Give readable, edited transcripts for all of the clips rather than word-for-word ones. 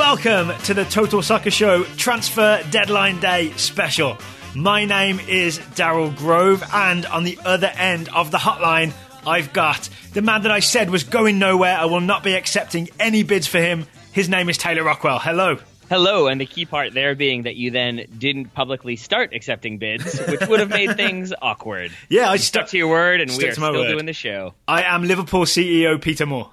Welcome to the Total Soccer Show Transfer Deadline Day special. My name is Daryl Grove, and on the other end of the hotline, I've got the man that I said was going nowhere. I will not be accepting any bids for him. His name is Taylor Rockwell. Hello. Hello, and the key part there being that you then didn't publicly start accepting bids, which would have made things awkward. Yeah, I stuck to your word, and we are still doing the show. I am Liverpool CEO Peter Moore.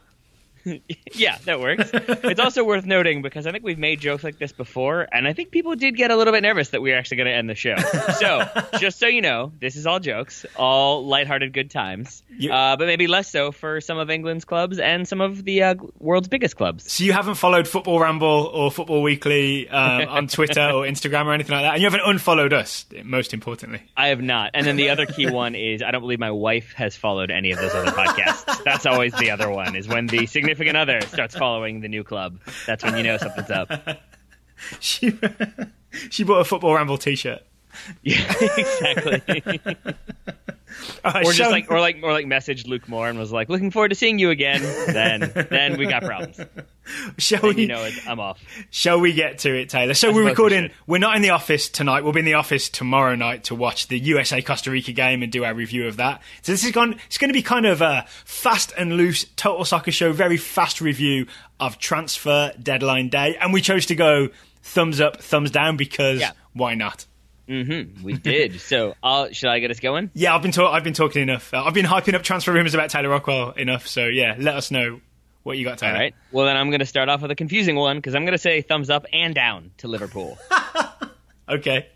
Yeah, that works. It's also worth noting because I think we've made jokes like this before, and I think people did get a little bit nervous that we were actually going to end the show. So, just so you know, this is all jokes, all lighthearted good times, but maybe less so for some of England's clubs and some of the world's biggest clubs. So you haven't followed Football Ramble or Football Weekly on Twitter or Instagram or anything like that, and you haven't unfollowed us, most importantly. I have not. And then the other key one is I don't believe my wife has followed any of those other podcasts. That's always the other one, is when the significant other starts following the new club. That's when you know something's up. She bought a Football Ramble t-shirt. Yeah, exactly. Or messaged Luke Moore and was like, "Looking forward to seeing you again." Then we got problems. I'm off. Shall we get to it, Taylor? So we're recording. We're not in the office tonight. We'll be in the office tomorrow night to watch the USA Costa Rica game and do our review of that. So it's going to be kind of a fast and loose Total Soccer Show, very fast review of Transfer Deadline Day, and we chose to go thumbs up, thumbs down because why not? Mm-hmm. We did. So, should I get us going? Yeah, I've been talking enough. I've been hyping up transfer rumours about Taylor Rockwell enough. So, yeah, let us know what you got, Taylor. All right. Well, then I'm going to start off with a confusing one because I'm going to say thumbs up and down to Liverpool. Okay.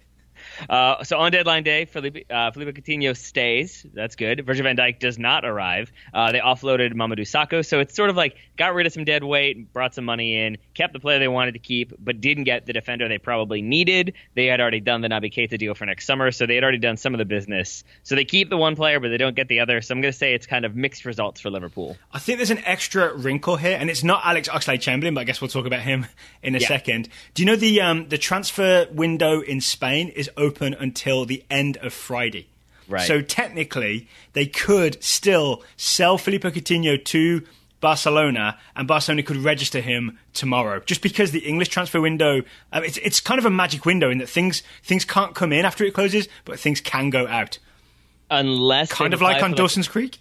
So on deadline day, Felipe Coutinho stays. That's good. Virgil van Dijk does not arrive. They offloaded Mamadou Sakho, so it's sort of like got rid of some dead weight, brought some money in, kept the player they wanted to keep, but didn't get the defender they probably needed. They had already done the Naby Keita deal for next summer, so they had already done some of the business. So they keep the one player, but they don't get the other. So I'm going to say it's kind of mixed results for Liverpool. I think there's an extra wrinkle here, and it's not Alex Oxlade-Chamberlain, but I guess we'll talk about him in a second. Do you know the transfer window in Spain is open until the end of Friday? Right. So technically, they could still sell Felipe Coutinho to Barcelona, and Barcelona could register him tomorrow. Just because the English transfer window, it's kind of a magic window in that things can't come in after it closes, but things can go out. Unless kind of like on Dawson's Creek.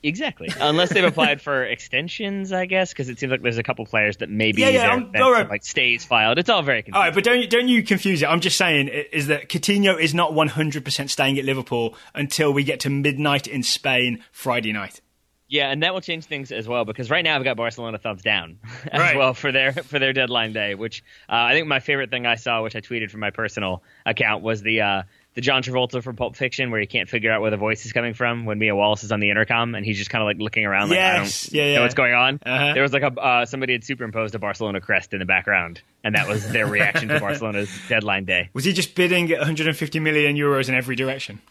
Exactly. Unless they've applied for extensions, I guess, because it seems like there's a couple players that maybe like stays filed. It's all very confusing. All right, but don't you confuse it. I'm just saying is that Coutinho is not 100% staying at Liverpool until we get to midnight in Spain Friday night. Yeah, and that will change things as well, because right now I've got Barcelona thumbs down as well for their deadline day, which I think my favorite thing I saw, which I tweeted from my personal account, was the John Travolta from Pulp Fiction, where he can't figure out where the voice is coming from when Mia Wallace is on the intercom, and he's just kind of like looking around like, I don't know what's going on. Uh-huh. There was like somebody had superimposed a Barcelona crest in the background, and that was their reaction to Barcelona's deadline day. Was he just bidding 150 million euros in every direction?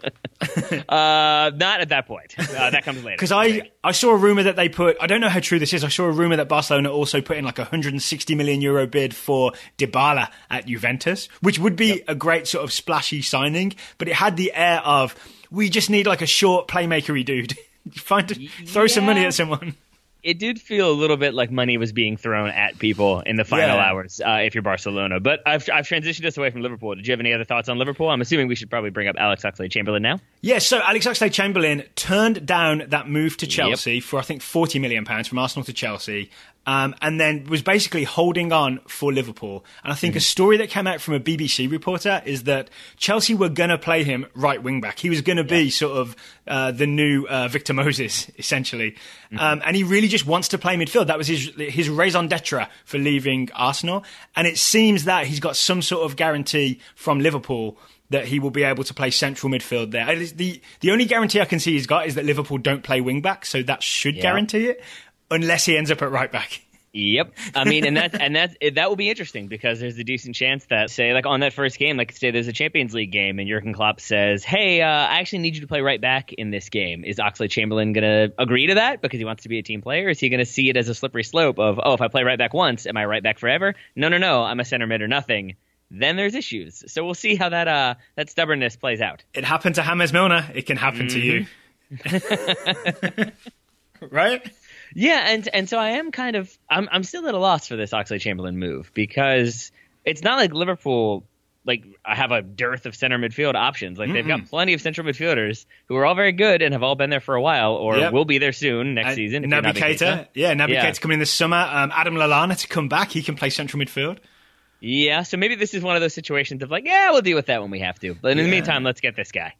Not at that point. That comes later. Because I saw a rumour that they put, I don't know how true this is, I saw a rumour that Barcelona also put in like a 160 million euro bid for Dybala at Juventus, which would be a great sort of splashy signing, but it had the air of, we just need like a short playmaker-y dude. Throw some money at someone. It did feel a little bit like money was being thrown at people in the final hours if you're Barcelona. But I've transitioned us away from Liverpool. Did you have any other thoughts on Liverpool? I'm assuming we should probably bring up Alex Oxlade-Chamberlain now. Yeah, so Alex Oxlade-Chamberlain turned down that move to Chelsea for, I think, £40 million from Arsenal to Chelsea. And then was basically holding on for Liverpool. And I think a story that came out from a BBC reporter is that Chelsea were going to play him right wing back. He was going to be sort of the new Victor Moses, essentially. And he really just wants to play midfield. That was his raison d'etre for leaving Arsenal. And it seems that he's got some sort of guarantee from Liverpool that he will be able to play central midfield there. The only guarantee I can see he's got is that Liverpool don't play wing back, so that should guarantee it. Unless he ends up at right back. Yep. I mean, that will be interesting because there's a decent chance that, say, like on that first game, like say there's a Champions League game and Jurgen Klopp says, hey, I actually need you to play right back in this game. Is Oxlade-Chamberlain going to agree to that because he wants to be a team player? Is he going to see it as a slippery slope of, if I play right back once, am I right back forever? No, I'm a center mid or nothing. Then there's issues. So we'll see how that stubbornness plays out. It happened to James Milner. It can happen to you. Right? Yeah, and so I am I'm still at a loss for this Oxlade-Chamberlain move, because it's not like Liverpool I have a dearth of center midfield options. They've got plenty of central midfielders who are all very good and have all been there for a while, or will be there soon next season. Naby Keita, Naby Keita's coming in this summer. Adam Lallana to come back, he can play central midfield. Yeah, so maybe this is one of those situations of we'll deal with that when we have to. But in the meantime, let's get this guy.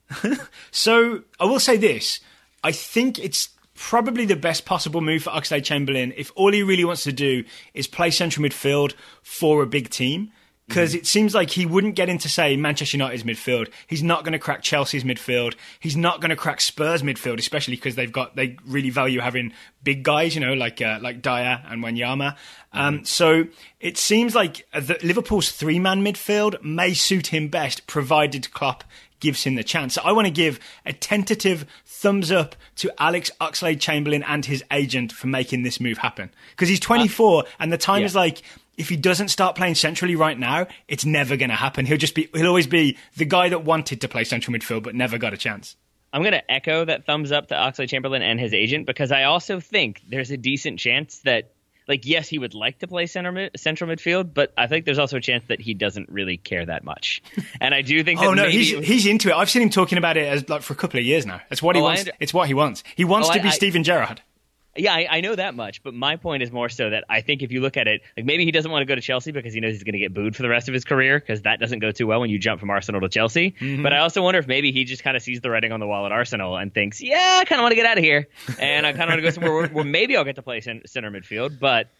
So I will say this: I think it's probably the best possible move for Oxlade-Chamberlain if all he really wants to do is play central midfield for a big team. Because it seems like he wouldn't get into, say, Manchester United's midfield. He's not going to crack Chelsea's midfield. He's not going to crack Spurs' midfield, especially because they really value having big guys, like Dyer and Wanyama. So it seems like Liverpool's three-man midfield may suit him best, provided Klopp gives him the chance. So I want to give a tentative thumbs up to Alex Oxlade-Chamberlain and his agent for making this move happen. Because he's 24 and the time is if he doesn't start playing centrally right now, it's never going to happen. He'll always be the guy that wanted to play central midfield but never got a chance. I'm going to echo that thumbs up to Oxlade-Chamberlain and his agent, because I also think there's a decent chance that, yes, he would like to play central midfield, but I think there's also a chance that he doesn't really care that much. And I do think that he's into it. I've seen him talking about it as for a couple of years now. It's what he wants. It's what he wants. He wants to be Steven Gerrard. Yeah, I know that much, but my point is more so that I think if you look at it, maybe he doesn't want to go to Chelsea because he knows he's going to get booed for the rest of his career, because that doesn't go too well when you jump from Arsenal to Chelsea. Mm-hmm. But I also wonder if maybe he just kind of sees the writing on the wall at Arsenal and thinks, I kind of want to get out of here, and I kind of want to go somewhere where maybe I'll get to play center midfield, but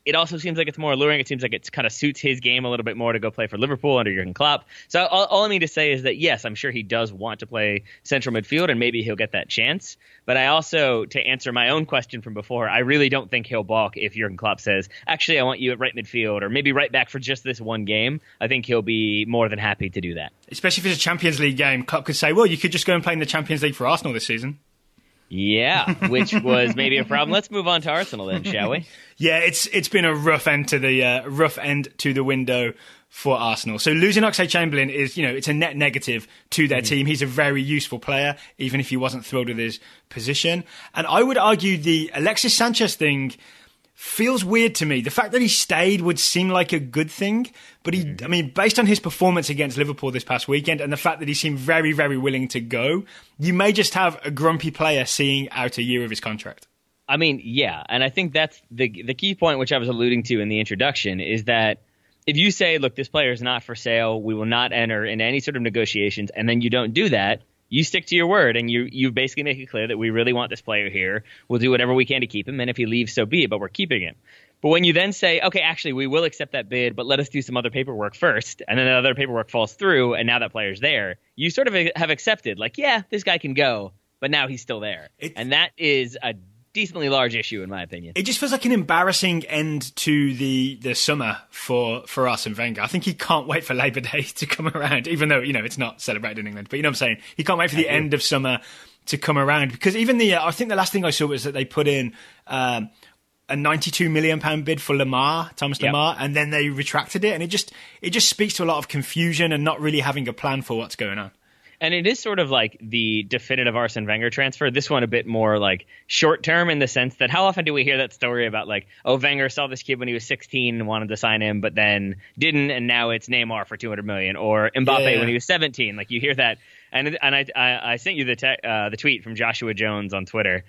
it also seems like it's more alluring. It seems like it kind of suits his game a little bit more to go play for Liverpool under Jurgen Klopp. So all I mean to say is that, yes, I'm sure he does want to play central midfield, and maybe he'll get that chance. But I also, to answer my own question from before, I really don't think he'll balk if Jurgen Klopp says, actually, I want you at right midfield, or maybe right back for just this one game. I think he'll be more than happy to do that. Especially if it's a Champions League game, Klopp could say, well, you could just go and play in the Champions League for Arsenal this season. Yeah, which was maybe a problem. Let's move on to Arsenal then, shall we? Yeah, it's been a rough end to the window for Arsenal. So losing Oxlade-Chamberlain is, it's a net negative to their team. He's a very useful player, even if he wasn't thrilled with his position. And I would argue the Alexis Sanchez thing feels weird to me. The fact that he stayed would seem like a good thing, but based on his performance against Liverpool this past weekend and the fact that he seemed very, very willing to go, you may just have a grumpy player seeing out a year of his contract. Yeah, and I think that's the key point, which I was alluding to in the introduction, is that if you say, look, this player is not for sale, we will not enter into any sort of negotiations, and then you don't do that, you stick to your word, and you basically make it clear that we really want this player here. We'll do whatever we can to keep him, and if he leaves, so be it, but we're keeping him. But when you then say, okay, actually, we will accept that bid, but let us do some other paperwork first, and then the other paperwork falls through, and now that player's there, you sort of have accepted, this guy can go, but now he's still there. And that is a decently large issue, in my opinion. It just feels like an embarrassing end to the summer for Arsene Wenger. I think he can't wait for Labour Day to come around, even though, it's not celebrated in England. But you know what I'm saying? He can't wait for the end of summer to come around. Because even I think the last thing I saw was that they put in a £92 million bid for Thomas Lemar, and then they retracted it. And it just speaks to a lot of confusion and not really having a plan for what's going on. And it is sort of like the definitive Arsene Wenger transfer. This one a bit more short term, in the sense that how often do we hear that story about Wenger saw this kid when he was 16 and wanted to sign him, but then didn't, and now it's Neymar for $200 million, or Mbappe when he was 17. You hear that. And I sent you the tweet from Joshua Jones on Twitter,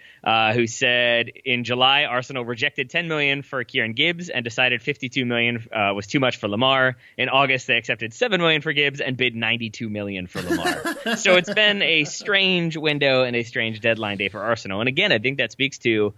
who said in July Arsenal rejected $10 million for Kieran Gibbs and decided $52 million was too much for Lemar. In August they accepted $7 million for Gibbs and bid $92 million for Lemar. So it's been a strange window and a strange deadline day for Arsenal. And again, I think that speaks to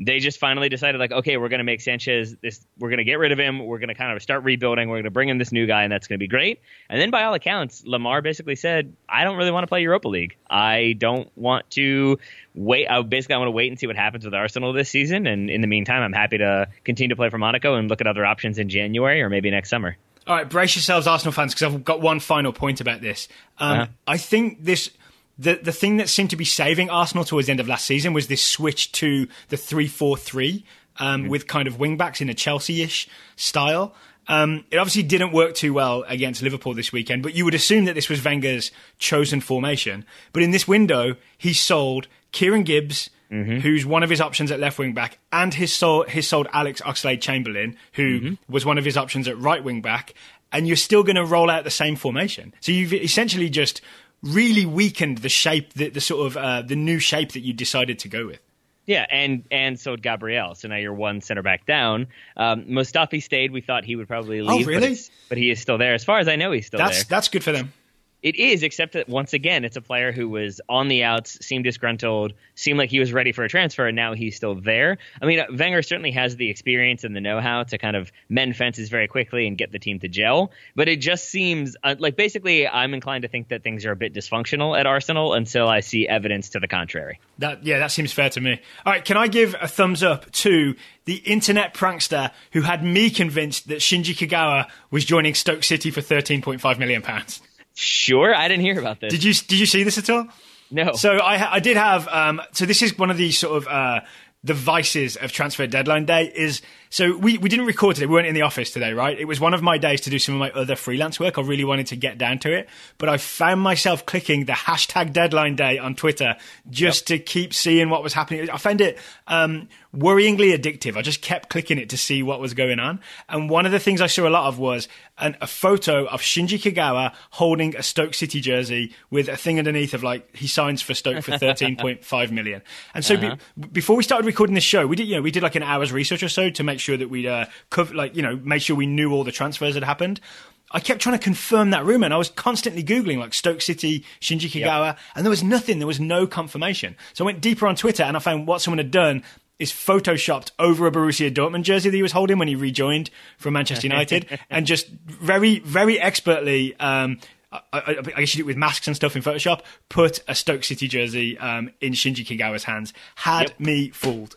they just finally decided, okay, we're going to make Sanchez we're going to get rid of him. We're going to kind of start rebuilding. We're going to bring in this new guy, and that's going to be great. And then by all accounts, Lemar basically said, I don't really want to play Europa League. I don't want to wait. I want to wait and see what happens with Arsenal this season. And in the meantime, I'm happy to continue to play for Monaco and look at other options in January or maybe next summer. All right, brace yourselves, Arsenal fans, because I've got one final point about this. I think the thing that seemed to be saving Arsenal towards the end of last season was this switch to the 3-4-3 with kind of wing-backs in a Chelsea-ish style. It obviously didn't work too well against Liverpool this weekend, but you would assume that this was Wenger's chosen formation. But in this window, he sold Kieran Gibbs, who's one of his options at left wing back, and he's sold Alex Oxlade-Chamberlain, who was one of his options at right wing back, and you're still going to roll out the same formation. So you've essentially just really weakened the shape, the sort of the new shape that you decided to go with. Yeah, and so Gabriel. So now you're one center back down. Mustafi stayed. We thought he would probably leave. Oh, really? But he is still there. As far as I know, he's still there. That's good for them. It is, except that once again, it's a player who was on the outs, seemed disgruntled, seemed like he was ready for a transfer, and now he's still there. I mean, Wenger certainly has the experience and the know-how to kind of mend fences very quickly and get the team to gel, but it just seems like basically I'm inclined to think that things are a bit dysfunctional at Arsenal until I see evidence to the contrary. That seems fair to me. All right, can I give a thumbs up to the internet prankster who had me convinced that Shinji Kagawa was joining Stoke City for £13.5 million? Sure, I didn't hear about this. Did you see this at all? No. So I did have. So this is one of these sort of the vices of transfer deadline day. Is so we didn't record today. We weren't in the office today, right? It was one of my days to do some of my other freelance work. I really wanted to get down to it, but I found myself clicking the hashtag deadline day on Twitter just to keep seeing what was happening. I found it worryingly addictive. I just kept clicking it to see what was going on. And one of the things I saw a lot of was a photo of Shinji Kagawa holding a Stoke City jersey with a thing underneath of like he signs for Stoke for 13.5 million. And so before we started recording this show, we did like an hour's research or so to make sure that we'd make sure we knew all the transfers that happened. I kept trying to confirm that rumor, and I was constantly Googling like Stoke City, Shinji Kagawa, and there was nothing. There was no confirmation. So I went deeper on Twitter and I found what someone had done is photoshopped over a Borussia Dortmund jersey that he was holding when he rejoined from Manchester United, and just very, very expertly, I guess you do it with masks and stuff in Photoshop, put a Stoke City jersey in Shinji Kagawa's hands. Had me fooled.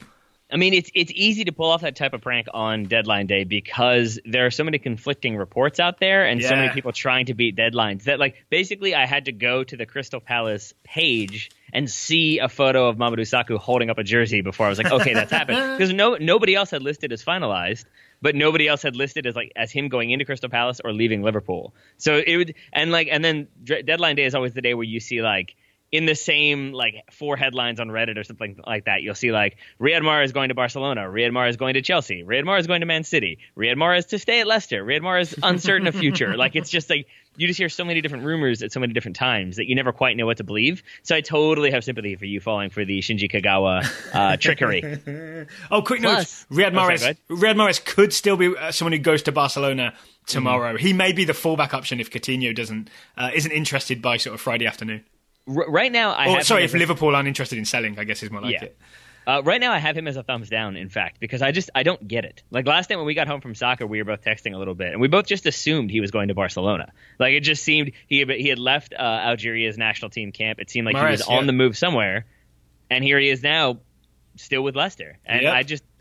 I mean, it's easy to pull off that type of prank on deadline day because there are so many conflicting reports out there and so many people trying to beat deadlines that, like, basically I had to go to the Crystal Palace page and see a photo of Mamadou Sakho holding up a jersey before I was like, okay, that's happened. Because nobody else had listed as finalized, but nobody else had listed as him going into Crystal Palace or leaving Liverpool. So it would, and then deadline day is always the day where you see like, in the same like 4 headlines on Reddit or something like that, you'll see like Riyad Mahrez going to Barcelona, Riyad Mahrez going to Chelsea, Riyad Mahrez going to Man City, Riyad Mahrez to stay at Leicester, Riyad Mahrez uncertain of future. Like it's just like you just hear so many different rumors at so many different times that you never quite know what to believe. So I totally have sympathy for you falling for the Shinji Kagawa trickery. Oh, quick note: Riyad Mahrez could still be someone who goes to Barcelona tomorrow. He may be the fallback option if Coutinho isn't interested by sort of Friday afternoon. Right now, if Liverpool aren't interested in selling, I guess is more like it. Right now, I have him as a thumbs down, in fact, because I don't get it. Like last night when we got home from soccer, we were both texting a little bit, and we both just assumed he was going to Barcelona. Like it just seemed he had left Algeria's national team camp. It seemed like he was on the move somewhere, and here he is now, still with Leicester. And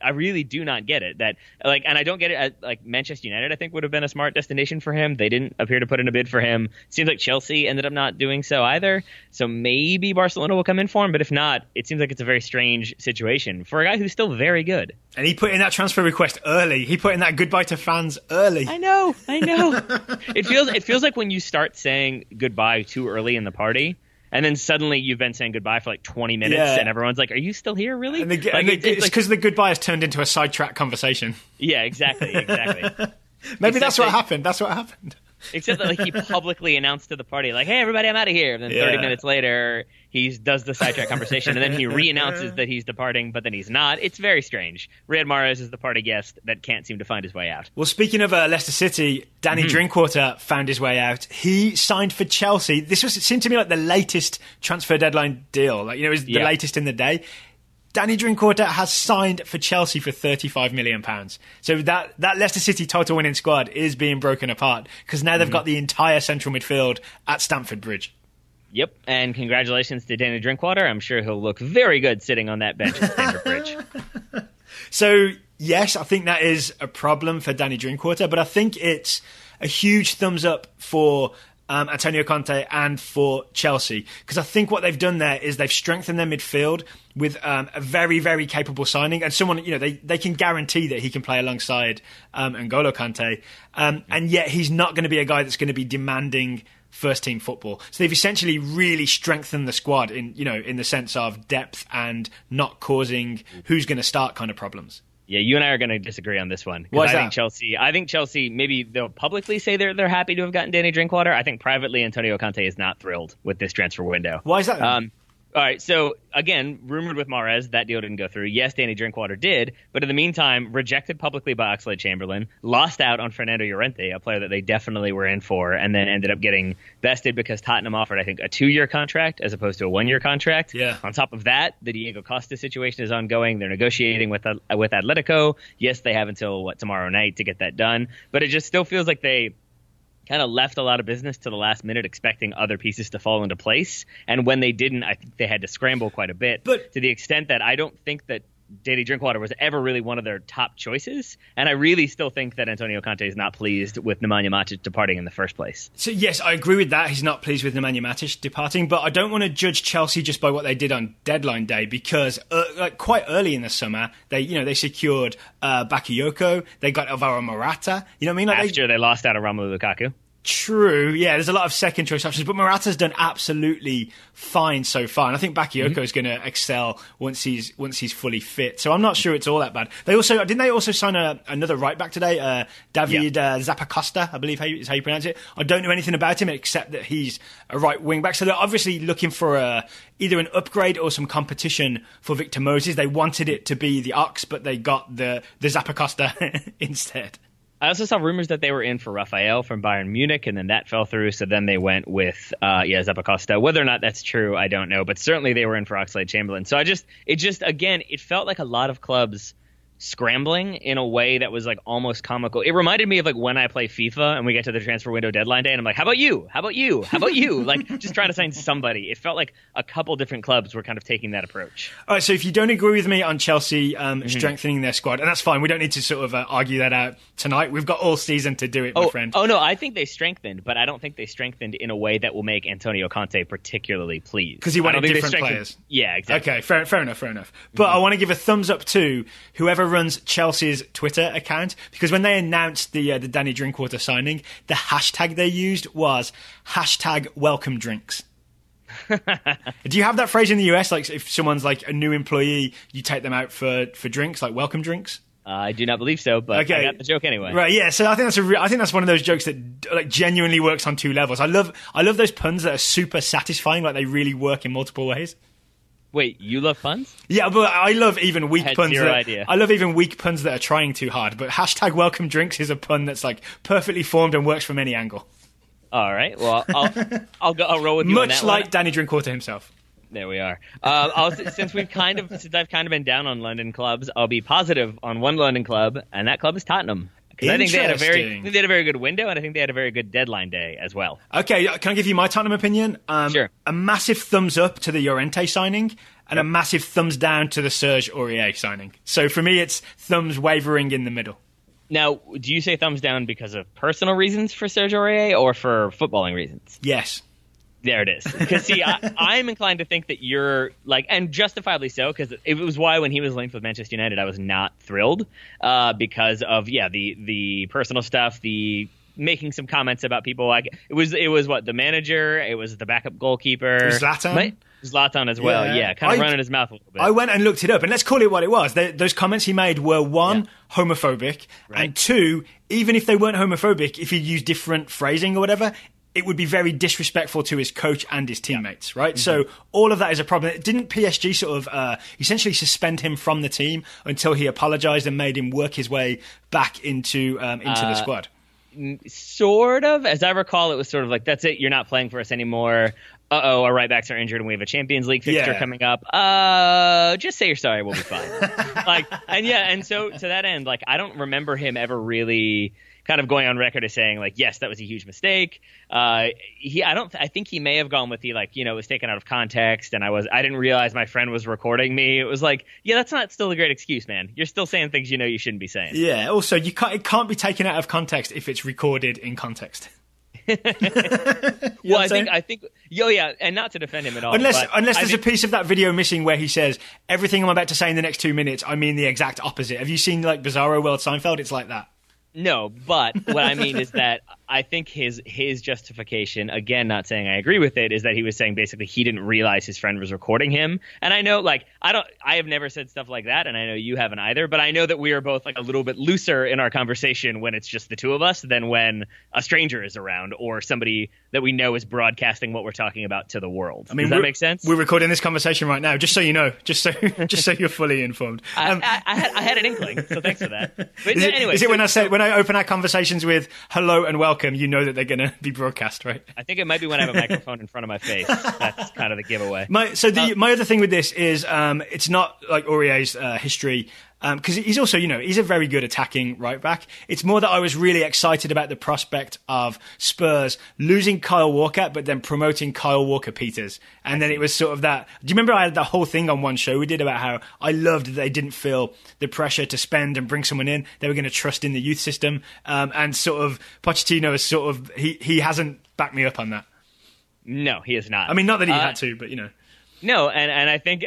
I really do not get it. And I don't get it. Like Manchester United, I think would have been a smart destination for him. They didn't appear to put in a bid for him. Seems like Chelsea ended up not doing so either. So maybe Barcelona will come in for him. But if not, it seems like it's a very strange situation for a guy who's still very good. And he put in that transfer request early. He put in that goodbye to fans early. I know. It feels like when you start saying goodbye too early in the party. And then suddenly you've been saying goodbye for like 20 minutes, and everyone's like, "Are you still here, really?" And it's because the goodbye has turned into a sidetrack conversation. Yeah, exactly. Maybe that's what happened. That's what happened. Except that like he publicly announced to the party, like, "Hey, everybody, I'm out of here." And then 30 minutes later, he does the sidetrack conversation, and then he re-announces that he's departing, but then he's not. It's very strange. Riyad Mahrez is the party guest that can't seem to find his way out. Well, speaking of Leicester City, Danny Drinkwater found his way out. He signed for Chelsea. It seemed to me like the latest transfer deadline deal. Like, it was the latest in the day. Danny Drinkwater has signed for Chelsea for £35 million. So that Leicester City title-winning squad is being broken apart because now they've got the entire central midfield at Stamford Bridge. Yep, and congratulations to Danny Drinkwater. I'm sure he'll look very good sitting on that bench at Stamford Bridge. So, yes, I think that is a problem for Danny Drinkwater, but I think it's a huge thumbs up for Antonio Conte and for Chelsea, because I think what they've done there is they've strengthened their midfield with a very, very capable signing and someone, they can guarantee that he can play alongside N'Golo Kante, and yet he's not going to be a guy that's going to be demanding first team football. So they've essentially really strengthened the squad in the sense of depth and not causing who's going to start kind of problems. Yeah, you and I are going to disagree on this one. Why is that? I think Chelsea, maybe they'll publicly say they're happy to have gotten Danny Drinkwater. I think privately Antonio Conte is not thrilled with this transfer window. Why is that then? All right, so again, rumored with Mahrez, that deal didn't go through. Yes, Danny Drinkwater did, but in the meantime, rejected publicly by Oxlade-Chamberlain, lost out on Fernando Llorente, a player that they definitely were in for, and then ended up getting bested because Tottenham offered, I think, a 2-year contract as opposed to a 1-year contract. Yeah. On top of that, the Diego Costa situation is ongoing. They're negotiating with Atletico. Yes, they have until, tomorrow night to get that done, but it just still feels like they kind of left a lot of business to the last minute, expecting other pieces to fall into place. And when they didn't, I think they had to scramble quite a bit, but to the extent that I don't think that Danny Drinkwater was ever really one of their top choices. And I really still think that Antonio Conte is not pleased with Nemanja Matic departing in the first place. So yes, I agree with that. He's not pleased with Nemanja Matic departing, but I don't want to judge Chelsea just by what they did on deadline day, because quite early in the summer, they secured Bakayoko, they got Alvaro Morata. You know what I mean? After they lost out of Romelu Lukaku. True, yeah, there's a lot of second choice options, but Morata's done absolutely fine so far, and I think Bakayoko is going to excel once he's fully fit. So I'm not sure it's all that bad. They also sign another right back today, David Zappacosta, I believe is how you pronounce it. I don't know anything about him except that he's a right wing back. So they're obviously looking for either an upgrade or some competition for Victor Moses. They wanted it to be the Ox, but they got the Zappacosta instead. I also saw rumors that they were in for Raphael from Bayern Munich, and then that fell through. So then they went with Zappacosta. Whether or not that's true, I don't know. But certainly they were in for Oxlade-Chamberlain. So it felt like a lot of clubs scrambling in a way that was like almost comical. It reminded me of like when I play FIFA and we get to the transfer window deadline day and I'm like, how about you? How about you? How about you? Like just trying to sign somebody. It felt like a couple different clubs were kind of taking that approach. All right, so if you don't agree with me on Chelsea strengthening their squad, and that's fine, we don't need to sort of argue that out tonight. We've got all season to do it, my friend. Oh, no, I think they strengthened, but I don't think they strengthened in a way that will make Antonio Conte particularly pleased. Because he wanted different players. Yeah, exactly. Okay, fair enough. But I want to give a thumbs up to whoever runs Chelsea's Twitter account, because when they announced the Danny Drinkwater signing, the hashtag they used was #WelcomeDrinks. Do you have that phrase in the US? Like if someone's like a new employee, you take them out for drinks, like welcome drinks? I do not believe so, but okay. I got the joke anyway. Right, yeah. So I think that's one of those jokes that like genuinely works on two levels. I love those puns that are super satisfying, like they really work in multiple ways. Wait, you love puns? Yeah, but I love even weak puns. I love even weak puns that are trying too hard. But #WelcomeDrinks is a pun that's like perfectly formed and works from any angle. All right. Well, I'll roll with you. Much on that like one. Danny Drinkwater himself. There we are. Since I've kind of been down on London clubs, I'll be positive on one London club, and that club is Tottenham. I think they had a very good window, and I think they had a very good deadline day as well. Okay, can I give you my Tottenham opinion? Sure. A massive thumbs up to the Llorente signing, and a massive thumbs down to the Serge Aurier signing. So for me, it's thumbs wavering in the middle. Now, do you say thumbs down because of personal reasons for Serge Aurier or for footballing reasons? Yes. There it is. Because, see, I'm inclined to think that you're, like, and justifiably so, because it was why when he was linked with Manchester United, I was not thrilled because of, the personal stuff, the making some comments about people. Like, it was what, the manager, it was the backup goalkeeper. Zlatan as well, yeah kind of running his mouth a little bit. I went and looked it up, and let's call it what it was. Those comments he made were, one, homophobic, right, and two, even if they weren't homophobic, if he used different phrasing or whatever, it would be very disrespectful to his coach and his teammates, right? Mm-hmm. So all of that is a problem. Didn't PSG sort of essentially suspend him from the team until he apologised and made him work his way back into the squad? Sort of. As I recall, it was sort of like, that's it, you're not playing for us anymore. Our right backs are injured and we have a Champions League fixture coming up. Just say you're sorry, we'll be fine. And so to that end, like, I don't remember him ever really kind of going on record as saying, like, yes, that was a huge mistake. I think he may have gone with the, like, it was taken out of context and I didn't realize my friend was recording me. It was like, yeah, that's not still a great excuse, man. You're still saying things you shouldn't be saying. Yeah. Also, it can't be taken out of context if it's recorded in context. Well, I think, and not to defend him at all. Unless there's a piece of that video missing where he says, everything I'm about to say in the next 2 minutes, I mean the exact opposite. Have you seen, like, Bizarro World Seinfeld? It's like that. No, but what I mean is that I think his justification, again, not saying I agree with it, is that he was saying basically he didn't realize his friend was recording him. And I know, like, I have never said stuff like that, and I know you haven't either, but I know that we are both like a little bit looser in our conversation when it's just the two of us than when a stranger is around or somebody that we know is broadcasting what we're talking about to the world. I mean, does that make sense? We're recording this conversation right now, just so you know, just so you're fully informed. I had an inkling, so thanks for that. But anyway, is it when I open our conversations with hello and welcome, you know that they're going to be broadcast, right? I think it might be when I have a microphone in front of my face. That's kind of the giveaway. My other thing with this is it's not like Aurier's history, because he's also, he's a very good attacking right back. It's more that I was really excited about the prospect of Spurs losing Kyle Walker, but then promoting Kyle Walker-Peters. And then it was sort of that. Do you remember I had the whole thing on one show we did about how I loved that they didn't feel the pressure to spend and bring someone in. They were going to trust in the youth system. And sort of Pochettino is sort of, he hasn't backed me up on that. No, he is not. I mean, not that he had to, but No, and I think,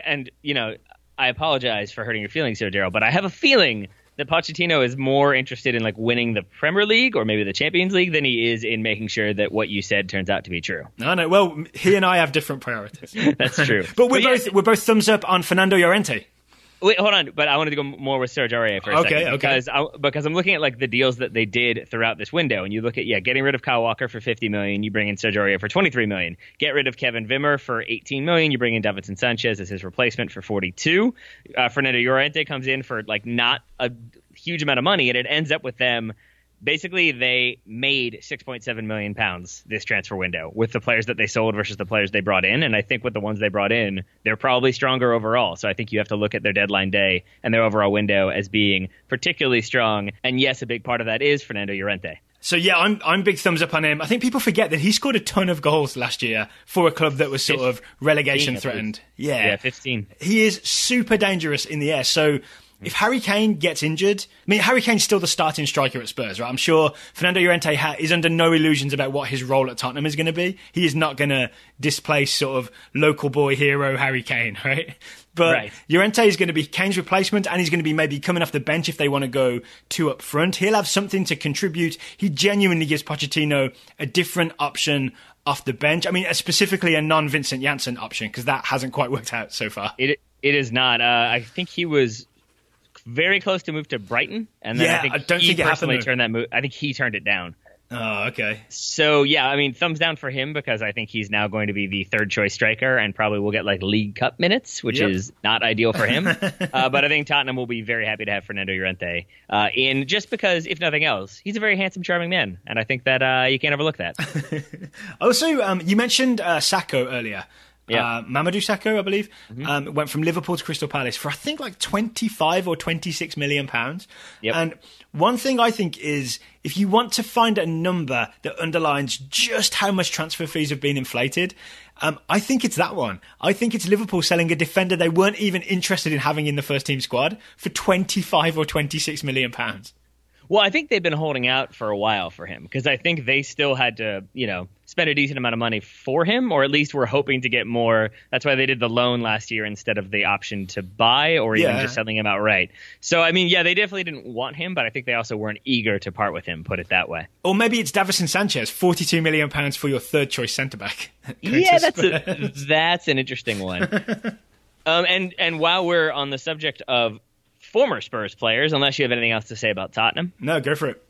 I apologize for hurting your feelings here, Daryl, but I have a feeling that Pochettino is more interested in like winning the Premier League or maybe the Champions League than he is in making sure that what you said turns out to be true. No. Well, he and I have different priorities. That's true. But we're both thumbs up on Fernando Llorente. Wait, hold on, but I wanted to go more with Serge Aurier for a second. Because I'm looking at like the deals that they did throughout this window, and you look at getting rid of Kyle Walker for $50 million, you bring in Serge Aurier for $23 million. Get rid of Kevin Wimmer for $18 million, you bring in Davinson Sanchez as his replacement for $42. Fernando Llorente comes in for like not a huge amount of money, and it ends up with them. Basically, they made £6.7 million this transfer window with the players that they sold versus the players they brought in. And I think with the ones they brought in, they're probably stronger overall. So I think you have to look at their deadline day and their overall window as being particularly strong. And yes, a big part of that is Fernando Llorente. So yeah, I'm big thumbs up on him. I think people forget that he scored a ton of goals last year for a club that was sort of relegation threatened. Yeah, 15. He is super dangerous in the air. So if Harry Kane gets injured, I mean, Harry Kane's still the starting striker at Spurs, right? I'm sure Fernando Llorente is under no illusions about what his role at Tottenham is going to be. He is not going to displace sort of local boy hero Harry Kane, right? But Llorente is going to be Kane's replacement, and he's going to be maybe coming off the bench if they want to go two up front. He'll have something to contribute. He genuinely gives Pochettino a different option off the bench. I mean, specifically a non-Vincent Janssen option, because that hasn't quite worked out so far. It is not. I think he was very close to move to Brighton, and then I don't think it personally turned that move. I think he turned it down. Oh, okay. So yeah, I mean, thumbs down for him because I think he's now going to be the third choice striker and probably will get like League Cup minutes, which is not ideal for him. But I think Tottenham will be very happy to have Fernando Llorente in, just because, if nothing else, he's a very handsome, charming man, and I think that you can't overlook that. Also, you mentioned Sakho earlier. Mamadou Sakho, I believe, went from Liverpool to Crystal Palace for I think like 25 or 26 million pounds. And one thing I think is, if you want to find a number that underlines just how much transfer fees have been inflated, I think it's that one. I think it's Liverpool selling a defender they weren't even interested in having in the first team squad for 25 or 26 million pounds. Well, I think they've been holding out for a while for him because I think they still had to, spend a decent amount of money for him, or at least were hoping to get more. That's why they did the loan last year instead of the option to buy or even just selling him outright. So, I mean, they definitely didn't want him, but I think they also weren't eager to part with him, put it that way. Or maybe it's Davinson Sanchez, £42 million for your third choice centre-back. Yeah, that's an interesting one. And while we're on the subject of former Spurs players, unless you have anything else to say about Tottenham. No, go for it.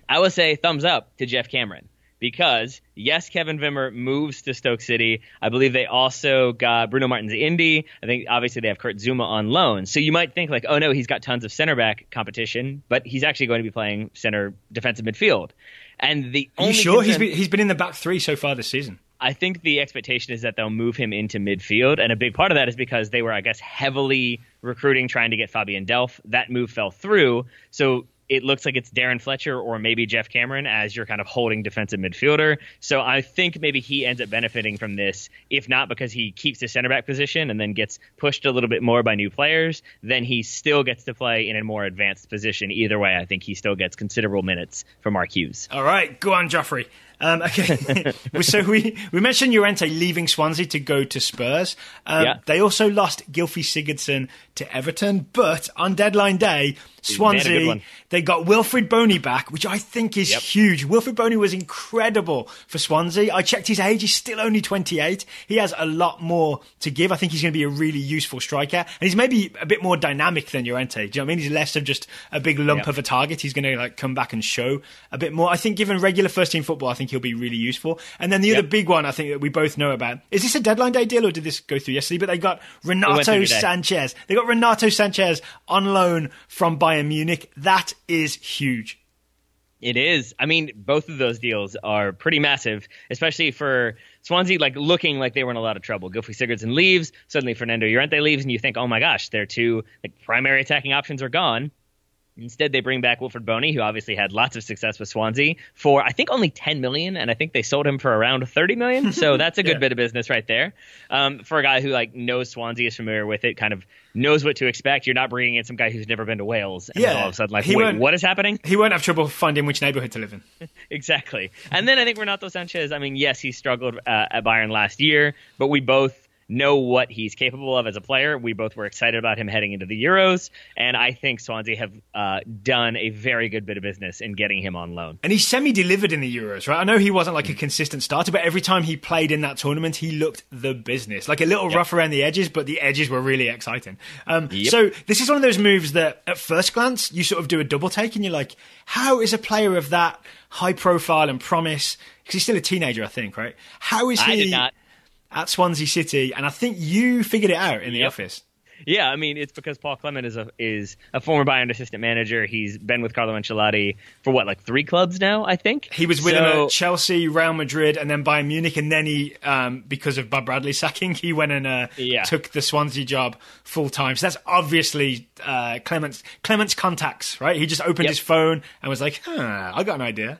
I would say thumbs up to Jeff Cameron because, yes, Kevin Wimmer moves to Stoke City. I believe they also got Bruno Martins Indy. I think, obviously, they have Kurt Zouma on loan. So you might think, like, oh, no, he's got tons of center back competition, but he's actually going to be playing center defensive midfield. And the only sure? He's been in the back three so far this season. I think the expectation is that they'll move him into midfield, and a big part of that is because they were, I guess, heavily recruiting, trying to get Fabian Delph. That move fell through, so it looks like it's Darren Fletcher or maybe Jeff Cameron as your kind of holding defensive midfielder. So I think maybe he ends up benefiting from this, if not because he keeps his center back position and then gets pushed a little bit more by new players, then he still gets to play in a more advanced position. Either way, I think he still gets considerable minutes for Mark Hughes. All right, go on, Joffrey. Okay, so we mentioned Llorente leaving Swansea to go to Spurs. They also lost Gylfi Sigurdsson to Everton, but on deadline day, Swansea, They got Wilfried Boney back, which I think is huge. Wilfried Boney was incredible for Swansea. I checked his age. He's still only 28. He has a lot more to give. I think he's going to be a really useful striker. And he's maybe a bit more dynamic than Llorente. Do you know what I mean? He's less of just a big lump of a target. He's going to like come back and show a bit more. I think given regular first-team football, I think he'll be really useful. And then the other big one I think that we both know about. Is this a deadline day deal or did this go through yesterday? But they got Renato Sanchez. They got Renato Sanchez on loan from Bayern Munich. That is huge. It is. I mean, both of those deals are pretty massive, especially for Swansea, like looking like they were in a lot of trouble. Gylfi Sigurdsson leaves, suddenly Fernando Llorente leaves, and you think, oh my gosh, their two primary attacking options are gone. Instead, they bring back Wilfried Boney, who obviously had lots of success with Swansea, for I think only 10 million, and I think they sold him for around 30 million. So that's a good bit of business right there. For a guy who knows Swansea, is familiar with it, kind of knows what to expect. You're not bringing in some guy who's never been to Wales, and all of a sudden wait, what is happening? He won't have trouble finding which neighborhood to live in. Exactly. And then I think Renato Sanchez, I mean, yes, he struggled at Bayern last year, but we both know what he's capable of as a player. We both were excited about him heading into the Euros, and I think Swansea have done a very good bit of business in getting him on loan. And he semi-delivered in the Euros, right? I know he wasn't like a consistent starter, but every time he played in that tournament, he looked the business. Like a little rough around the edges, but the edges were really exciting. So this is one of those moves that at first glance, you sort of do a double take and you're like, how is a player of that high profile and promise, because he's still a teenager, I think, right? How is he... I did not. At Swansea City, and I think you figured it out in the office. Yeah, I mean, it's because Paul Clement is a former Bayern assistant manager. He's been with Carlo Ancelotti for 3 clubs now, I think. He was with him at Chelsea, Real Madrid, and then Bayern Munich, and then he, because of Bob Bradley's sacking, he went and took the Swansea job full time. So that's obviously Clement's contacts, right? He just opened his phone and was like, I got an idea.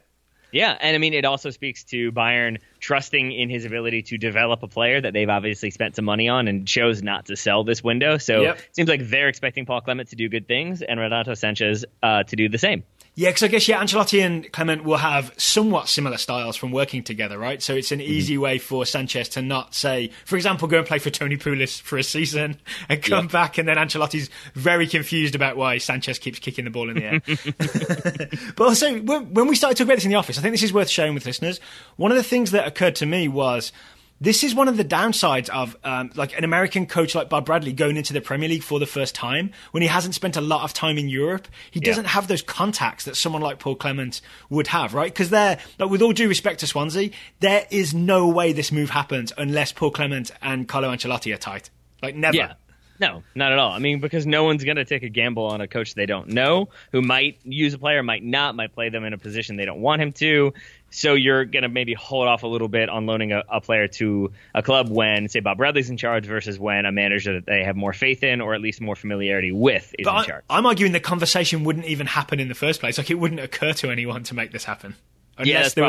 Yeah, and I mean, it also speaks to Bayern trusting in his ability to develop a player that they've obviously spent some money on and chose not to sell this window. So it seems like they're expecting Paul Clement to do good things and Renato Sanchez to do the same. Yeah, because I guess, Ancelotti and Clement will have somewhat similar styles from working together, right? So it's an easy way for Sanchez to not say, for example, go and play for Tony Pulis for a season and come back, and then Ancelotti's very confused about why Sanchez keeps kicking the ball in the air. But also, when we started talking about this in the office, I think this is worth sharing with listeners. One of the things that occurred to me was, this is one of the downsides of an American coach like Bob Bradley going into the Premier League for the first time when he hasn't spent a lot of time in Europe. He doesn't have those contacts that someone like Paul Clement would have, right? Because with all due respect to Swansea, there is no way this move happens unless Paul Clement and Carlo Ancelotti are tight. Never. Yeah. No, not at all. I mean, because no one's going to take a gamble on a coach they don't know, who might use a player, might not, might play them in a position they don't want him to. So you're going to maybe hold off a little bit on loaning a player to a club when, say, Bob Bradley's in charge versus when a manager that they have more faith in or at least more familiarity with is in charge. I'm arguing the conversation wouldn't even happen in the first place. It wouldn't occur to anyone to make this happen. Unless there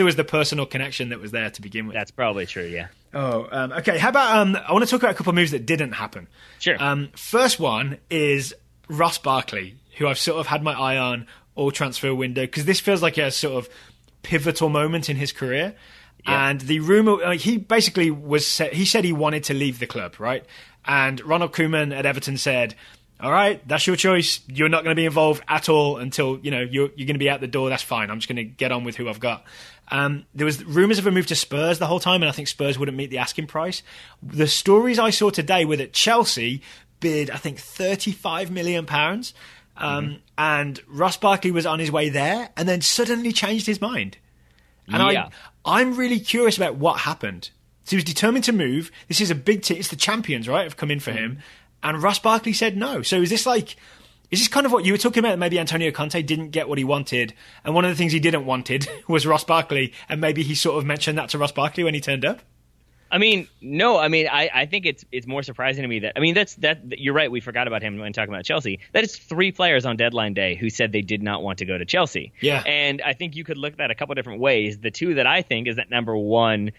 was the personal connection that was there to begin with. That's probably true, yeah. Okay. How about I want to talk about a couple of moves that didn't happen. Sure. First one is Ross Barkley, who I've sort of had my eye on all transfer window, because this feels like a sort of pivotal moment in his career. Yeah. And the rumor, he basically he said he wanted to leave the club, right? And Ronald Koeman at Everton said, all right, that's your choice. You're not going to be involved at all until, you're going to be out the door. That's fine. I'm just going to get on with who I've got. There was rumours of a move to Spurs the whole time, and I think Spurs wouldn't meet the asking price. The stories I saw today were that Chelsea bid, I think, £35 million. And Ross Barkley was on his way there and then suddenly changed his mind. And I'm really curious about what happened. So he was determined to move. This is a big team. It's the champions, right, have come in for him. And Ross Barkley said no. So is this kind of what you were talking about? Maybe Antonio Conte didn't get what he wanted. And one of the things he didn't wanted was Ross Barkley. And maybe he sort of mentioned that to Ross Barkley when he turned up. I mean, no. I mean, I think it's more surprising to me that you're right. We forgot about him when talking about Chelsea. That is 3 players on deadline day who said they did not want to go to Chelsea. Yeah. And I think you could look at that a couple different ways. The two that I think is that, number one,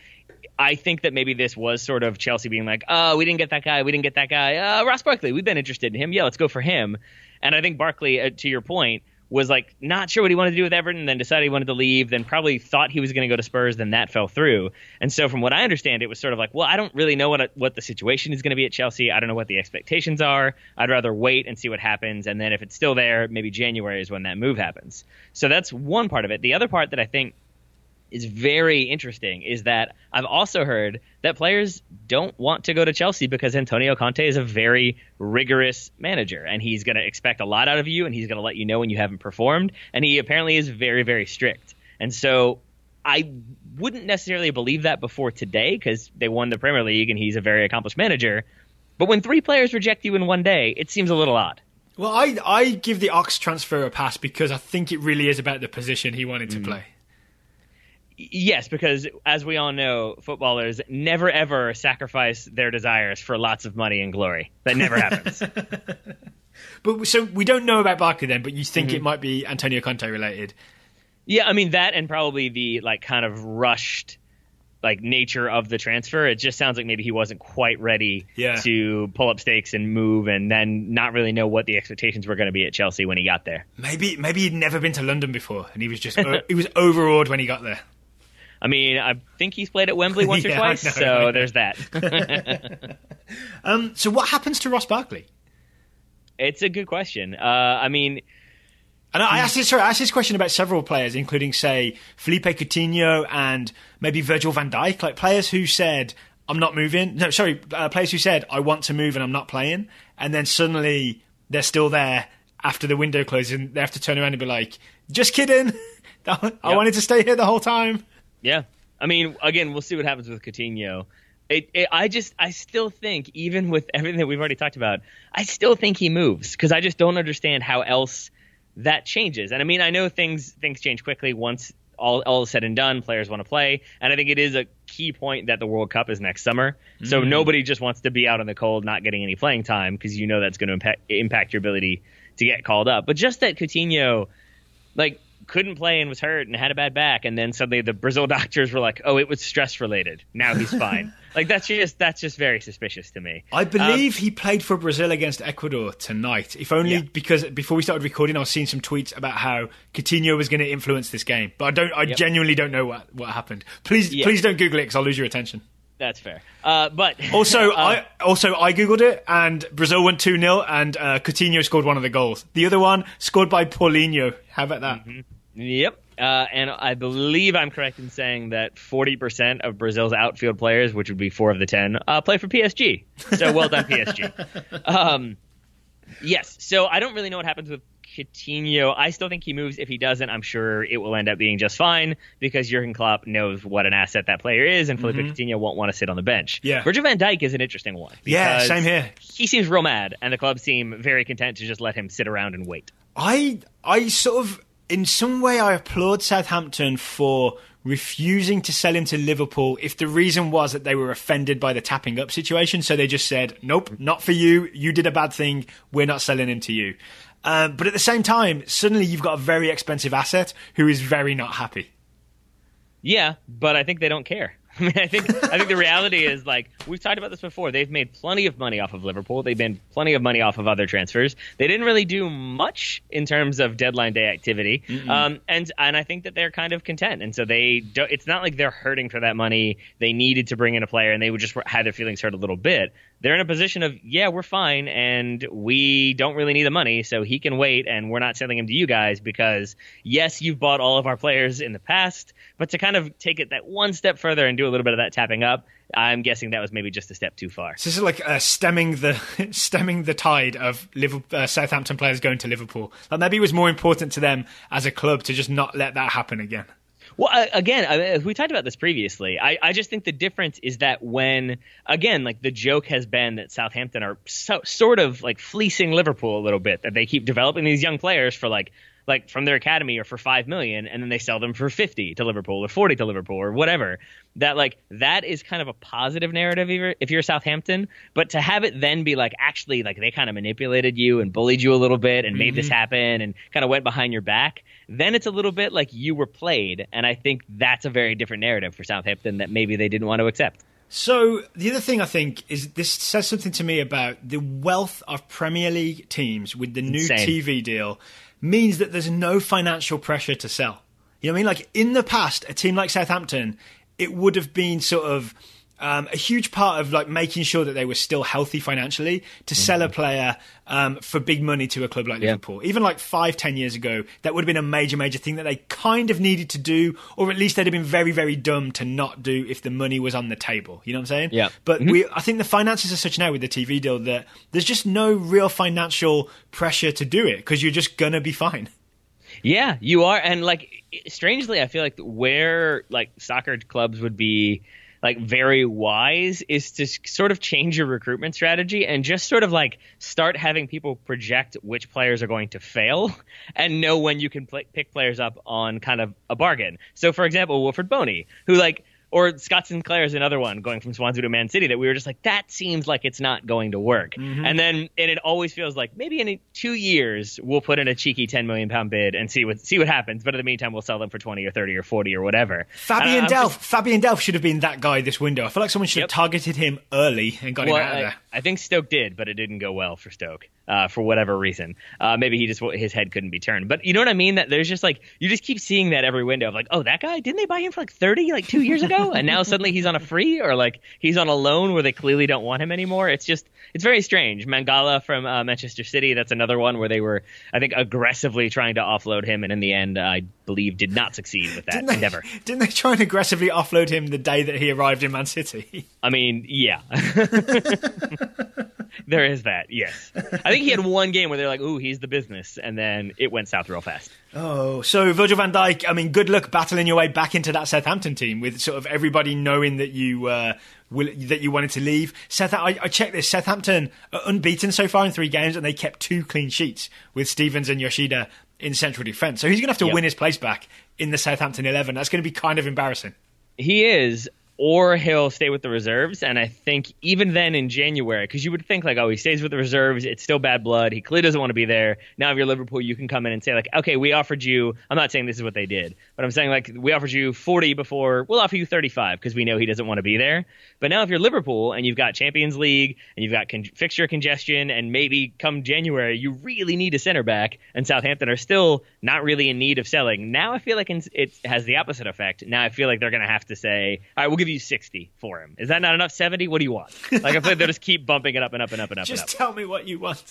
I think that maybe this was sort of Chelsea being like, we didn't get that guy. Ross Barkley, we've been interested in him. Yeah, let's go for him. And I think Barkley, to your point, was like not sure what he wanted to do with Everton, then decided he wanted to leave, then probably thought he was going to go to Spurs, then that fell through. And so from what I understand, it was sort of like, well, I don't really know what the situation is going to be at Chelsea. I don't know what the expectations are. I'd rather wait and see what happens. And then if it's still there, maybe January is when that move happens. So that's one part of it. The other part that I think is very interesting is that I've also heard that players don't want to go to Chelsea because Antonio Conte is a very rigorous manager, and he's going to expect a lot out of you, and he's going to let you know when you haven't performed, and he apparently is very, very strict. And so I wouldn't necessarily believe that before today because they won the Premier League and he's a very accomplished manager. But when 3 players reject you in one day, it seems a little odd. Well, I give the Ox transfer a pass because I think it really is about the position he wanted to play. Yes, because as we all know, footballers never ever sacrifice their desires for lots of money and glory. That never happens. But so we don't know about Barkley then, but you think it might be Antonio Conte related? Yeah, I mean that, and probably the like kind of rushed like nature of the transfer. It just sounds like maybe he wasn't quite ready to pull up stakes and move, and then not really know what the expectations were going to be at Chelsea when he got there. Maybe he'd never been to London before, and he was just he was overawed when he got there. I mean, I think he's played at Wembley once or twice, so there's that. So what happens to Ross Barkley? It's a good question. I mean... And I asked this question about several players, including, say, Felipe Coutinho and maybe Virgil van Dijk, like players who said, I'm not moving. No, sorry, players who said, I want to move and I'm not playing. And then suddenly they're still there after the window closes and they have to turn around and be like, just kidding. I wanted to stay here the whole time. Yeah. I mean, again, we'll see what happens with Coutinho. I still think, even with everything that we've already talked about, I still think he moves because I just don't understand how else that changes. And I mean, I know things change quickly once all is said and done, players want to play. And I think it is a key point that the World Cup is next summer. So nobody just wants to be out in the cold, not getting any playing time because you know that's going to impact your ability to get called up. But just that Coutinho, like, couldn't play and was hurt and had a bad back, and then suddenly the Brazil doctors were like, oh, it was stress related, now he's fine. Like that's just very suspicious to me. I believe he played for Brazil against Ecuador tonight, if only because before we started recording I was seeing some tweets about how Coutinho was going to influence this game, but I genuinely don't know what happened. Please don't Google it because I'll lose your attention. That's fair. But also, I googled it, and Brazil won 2-0, and Coutinho scored one of the goals. The other one scored by Paulinho. How about that? Yep. And I believe I'm correct in saying that 40% of Brazil's outfield players, which would be 4 of the 10, play for PSG. So well done, PSG. Yes. So I don't really know what happens with Coutinho. I still think he moves. If he doesn't, I'm sure it will end up being just fine because Jurgen Klopp knows what an asset that player is, and Felipe Coutinho won't want to sit on the bench. Yeah. Virgil van Dijk is an interesting one. Yeah, same here. He seems real mad, and the club seem very content to just let him sit around and wait. I sort of, in some way, I applaud Southampton for refusing to sell him to Liverpool if the reason was that they were offended by the tapping up situation. So they just said, nope, not for you. You did a bad thing. We're not selling him to you. But at the same time, suddenly you've got a very expensive asset who is very not happy. Yeah, but I think they don't care. I mean, I think the reality is, like, we've talked about this before. They've made plenty of money off of Liverpool. They've made plenty of money off of other transfers. They didn't really do much in terms of deadline day activity. And I think that they're kind of content. And so it's not like they're hurting for that money. They needed to bring in a player, and they would just had their feelings hurt a little bit. They're in a position of, yeah, we're fine, and we don't really need the money, so he can wait, and we're not selling him to you guys because, yes, you've bought all of our players in the past, but to kind of take it that one step further and do a little bit of that tapping up, I'm guessing that was maybe just a step too far. So this is like stemming the tide of Southampton players going to Liverpool. Like maybe it was more important to them as a club to just not let that happen again. Well, again, we talked about this previously. I just think the difference is that when, again, like the joke has been that Southampton are sort of like fleecing Liverpool a little bit, that they keep developing these young players for like from their academy or for $5 million, and then they sell them for 50 to Liverpool or 40 to Liverpool or whatever. That is kind of a positive narrative if you're Southampton. But to have it then be like, actually, like they kind of manipulated you and bullied you a little bit and made this happen and kind of went behind your back, then it's a little bit like you were played. And I think that's a very different narrative for Southampton that maybe they didn't want to accept. So the other thing I think is this says something to me about the wealth of Premier League teams with the new TV deal. means that there's no financial pressure to sell. You know what I mean? Like in the past, a team like Southampton, it would have been sort of a huge part of like making sure that they were still healthy financially to sell a player for big money to a club like Liverpool. Even like 5-10 years ago, that would have been a major thing that they kind of needed to do, or at least they'd have been very, very dumb to not do if the money was on the table. You know what I'm saying? Yeah. But I think the finances are such now with the TV deal that there's just no real financial pressure to do it because you're just going to be fine. Yeah, you are. And like, strangely, I feel like where like soccer clubs would be like very wise is to sort of change your recruitment strategy and just sort of like start having people project which players are going to fail and know when you can pick players up on kind of a bargain. So, for example, Wilfred Boney, who like, or Scott Sinclair is another one going from Swansea to Man City that we were just like, that seems like it's not going to work. And it always feels like maybe in 2 years we'll put in a cheeky £10 million bid and see what happens. But in the meantime, we'll sell them for 20 or 30 or 40 or whatever. Fabian Delph should have been that guy this window. I feel like someone should have targeted him early and got him out of there. I think Stoke did, but it didn't go well for Stoke. For whatever reason. Maybe his head couldn't be turned. But you know what I mean? That there's just like, you just keep seeing that every window of like, oh, that guy, didn't they buy him for like 30 like 2 years ago? And now suddenly he's on a free, or like he's on a loan where they clearly don't want him anymore. It's very strange. Mangala from Manchester City, that's another one where they were, I think, aggressively trying to offload him. And in the end, I believe did not succeed with that endeavor. Didn't they try and aggressively offload him the day that he arrived in Man City? I mean, yeah. There is that, yes. I think he had one game where they're like, ooh, he's the business, and then it went south real fast. Oh, so Virgil van Dijk, I mean, good luck battling your way back into that Southampton team with sort of everybody knowing that you wanted to leave. I checked this. Southampton are unbeaten so far in 3 games, and they kept 2 clean sheets with Stevens and Yoshida in central defence. So he's going to have to win his place back in the Southampton 11. That's going to be kind of embarrassing. He is. Or he'll stay with the reserves, and I think even then in January, because you would think like, oh, he stays with the reserves, it's still bad blood, he clearly doesn't want to be there. Now if you're Liverpool, you can come in and say like, okay, we offered you, I'm not saying this is what they did, but I'm saying like, we offered you 40 before, we'll offer you 35 because we know he doesn't want to be there. But now if you're Liverpool and you've got Champions League and you've got fixture congestion, and maybe come January you really need a center back, and Southampton are still not really in need of selling, now I feel like it has the opposite effect. Now I feel like they're going to have to say, all right, we'll give you 60 for him. Is that not enough? 70? What do you want? Like I feel like they'll just keep bumping it up and up and up and up. Just tell me what you want.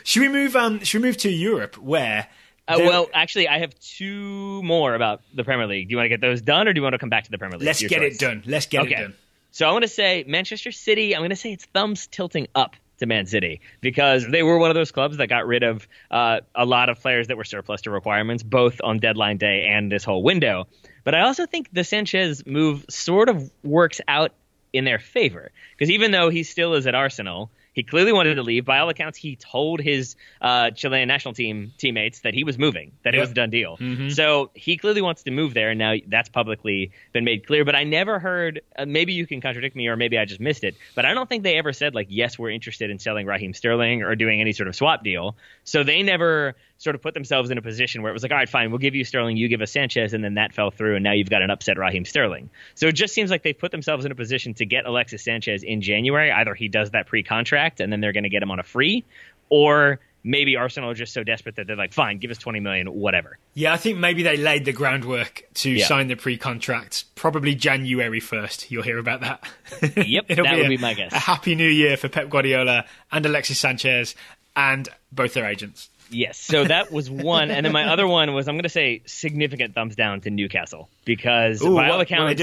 Should we move to Europe where well, actually, I have 2 more about the Premier League. Do you want to get those done, or do you want to come back to the Premier League? Let's get it done. So I want to say Manchester City, I'm going to say it's thumbs tilting up to Man City, because they were one of those clubs that got rid of a lot of players that were surplus to requirements, both on deadline day and this whole window. But I also think the Sanchez move sort of works out in their favor, because even though he still is at Arsenal, he clearly wanted to leave. By all accounts, he told his Chilean national team teammates that he was moving, that it was a done deal. So he clearly wants to move there, and now that's publicly been made clear. But I never heard, maybe you can contradict me or maybe I just missed it, but I don't think they ever said, like, yes, we're interested in selling Raheem Sterling or doing any sort of swap deal. So they never sort of put themselves in a position where it was like, all right, fine, we'll give you Sterling, you give us Sanchez, and then that fell through, and now you've got an upset Raheem Sterling. So it just seems like they put themselves in a position to get Alexis Sanchez in January. Either he does that pre-contract, and then they're going to get him on a free, or maybe Arsenal are just so desperate that they're like, fine, give us 20 million, whatever. Yeah, I think maybe they laid the groundwork to sign the pre-contract. Probably January 1st. You'll hear about that. Yep, that would be my guess. A happy new year for Pep Guardiola and Alexis Sanchez and both their agents. Yes, so that was one. And then my other one was, I'm going to say, significant thumbs down to Newcastle, because by all accounts,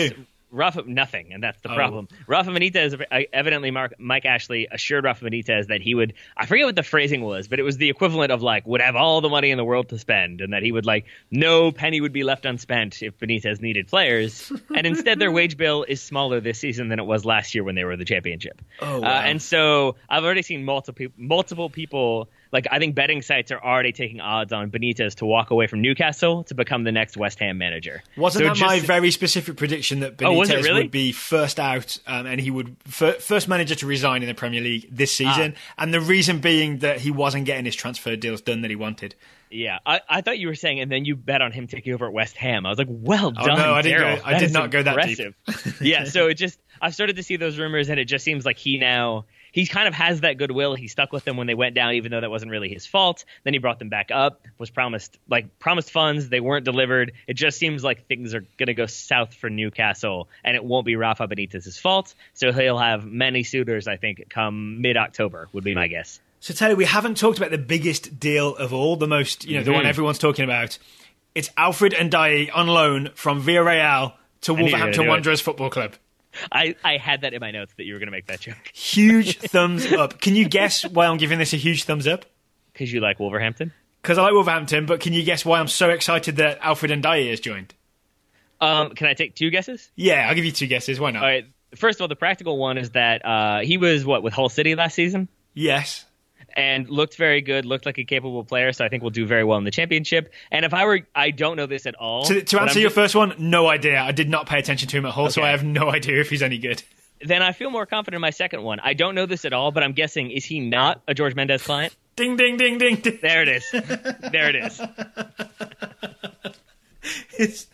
nothing, and that's the problem. Rafa Benitez, evidently Mike Ashley assured Rafa Benitez that he would, I forget what the phrasing was, but it was the equivalent of like, would have all the money in the world to spend, and that he would like, no penny would be left unspent if Benitez needed players. And instead their wage bill is smaller this season than it was last year when they were the championship. And so I've already seen multiple people, like I think betting sites are already taking odds on Benitez to walk away from Newcastle to become the next West Ham manager. Wasn't that my very specific prediction that Benitez would be first out and he would first manager to resign in the Premier League this season? And the reason being that he wasn't getting his transfer deals done that he wanted. Yeah, I thought you were saying, and then you bet on him taking over at West Ham. I was like, well done, no, I did not impressive. go that deep. Yeah, so I've started to see those rumors, and it just seems like he now he kind of has that goodwill. He stuck with them when they went down, even though that wasn't really his fault. Then he brought them back up, was promised funds. They weren't delivered. It just seems like things are going to go south for Newcastle, and it won't be Rafa Benitez's fault. So he'll have many suitors, I think, come mid-October would be my guess. So Taylor, we haven't talked about the biggest deal of all, the most, the one everyone's talking about. It's Alfred Ndiaye on loan from Villarreal to Wolverhampton Wanderers Football Club. I had that in my notes that you were going to make that joke. Huge thumbs up. Can you guess why I'm giving this a huge thumbs up? Because you like Wolverhampton? Because I like Wolverhampton, but can you guess why I'm so excited that Alfred Ndiaye has joined? Can I take 2 guesses? Yeah, I'll give you 2 guesses. Why not? All right. First of all, the practical one is that he was, with Hull City last season? Yes. And looked very good, looked like a capable player, so I think we'll do very well in the championship. And if I don't know this at all. To answer your first one, no idea. I did not pay attention to him at Hull, so I have no idea if he's any good. Then I feel more confident in my second one. I don't know this at all, but I'm guessing, is he not a George Mendes client? Ding, ding, ding, ding, ding. There it is. There it is.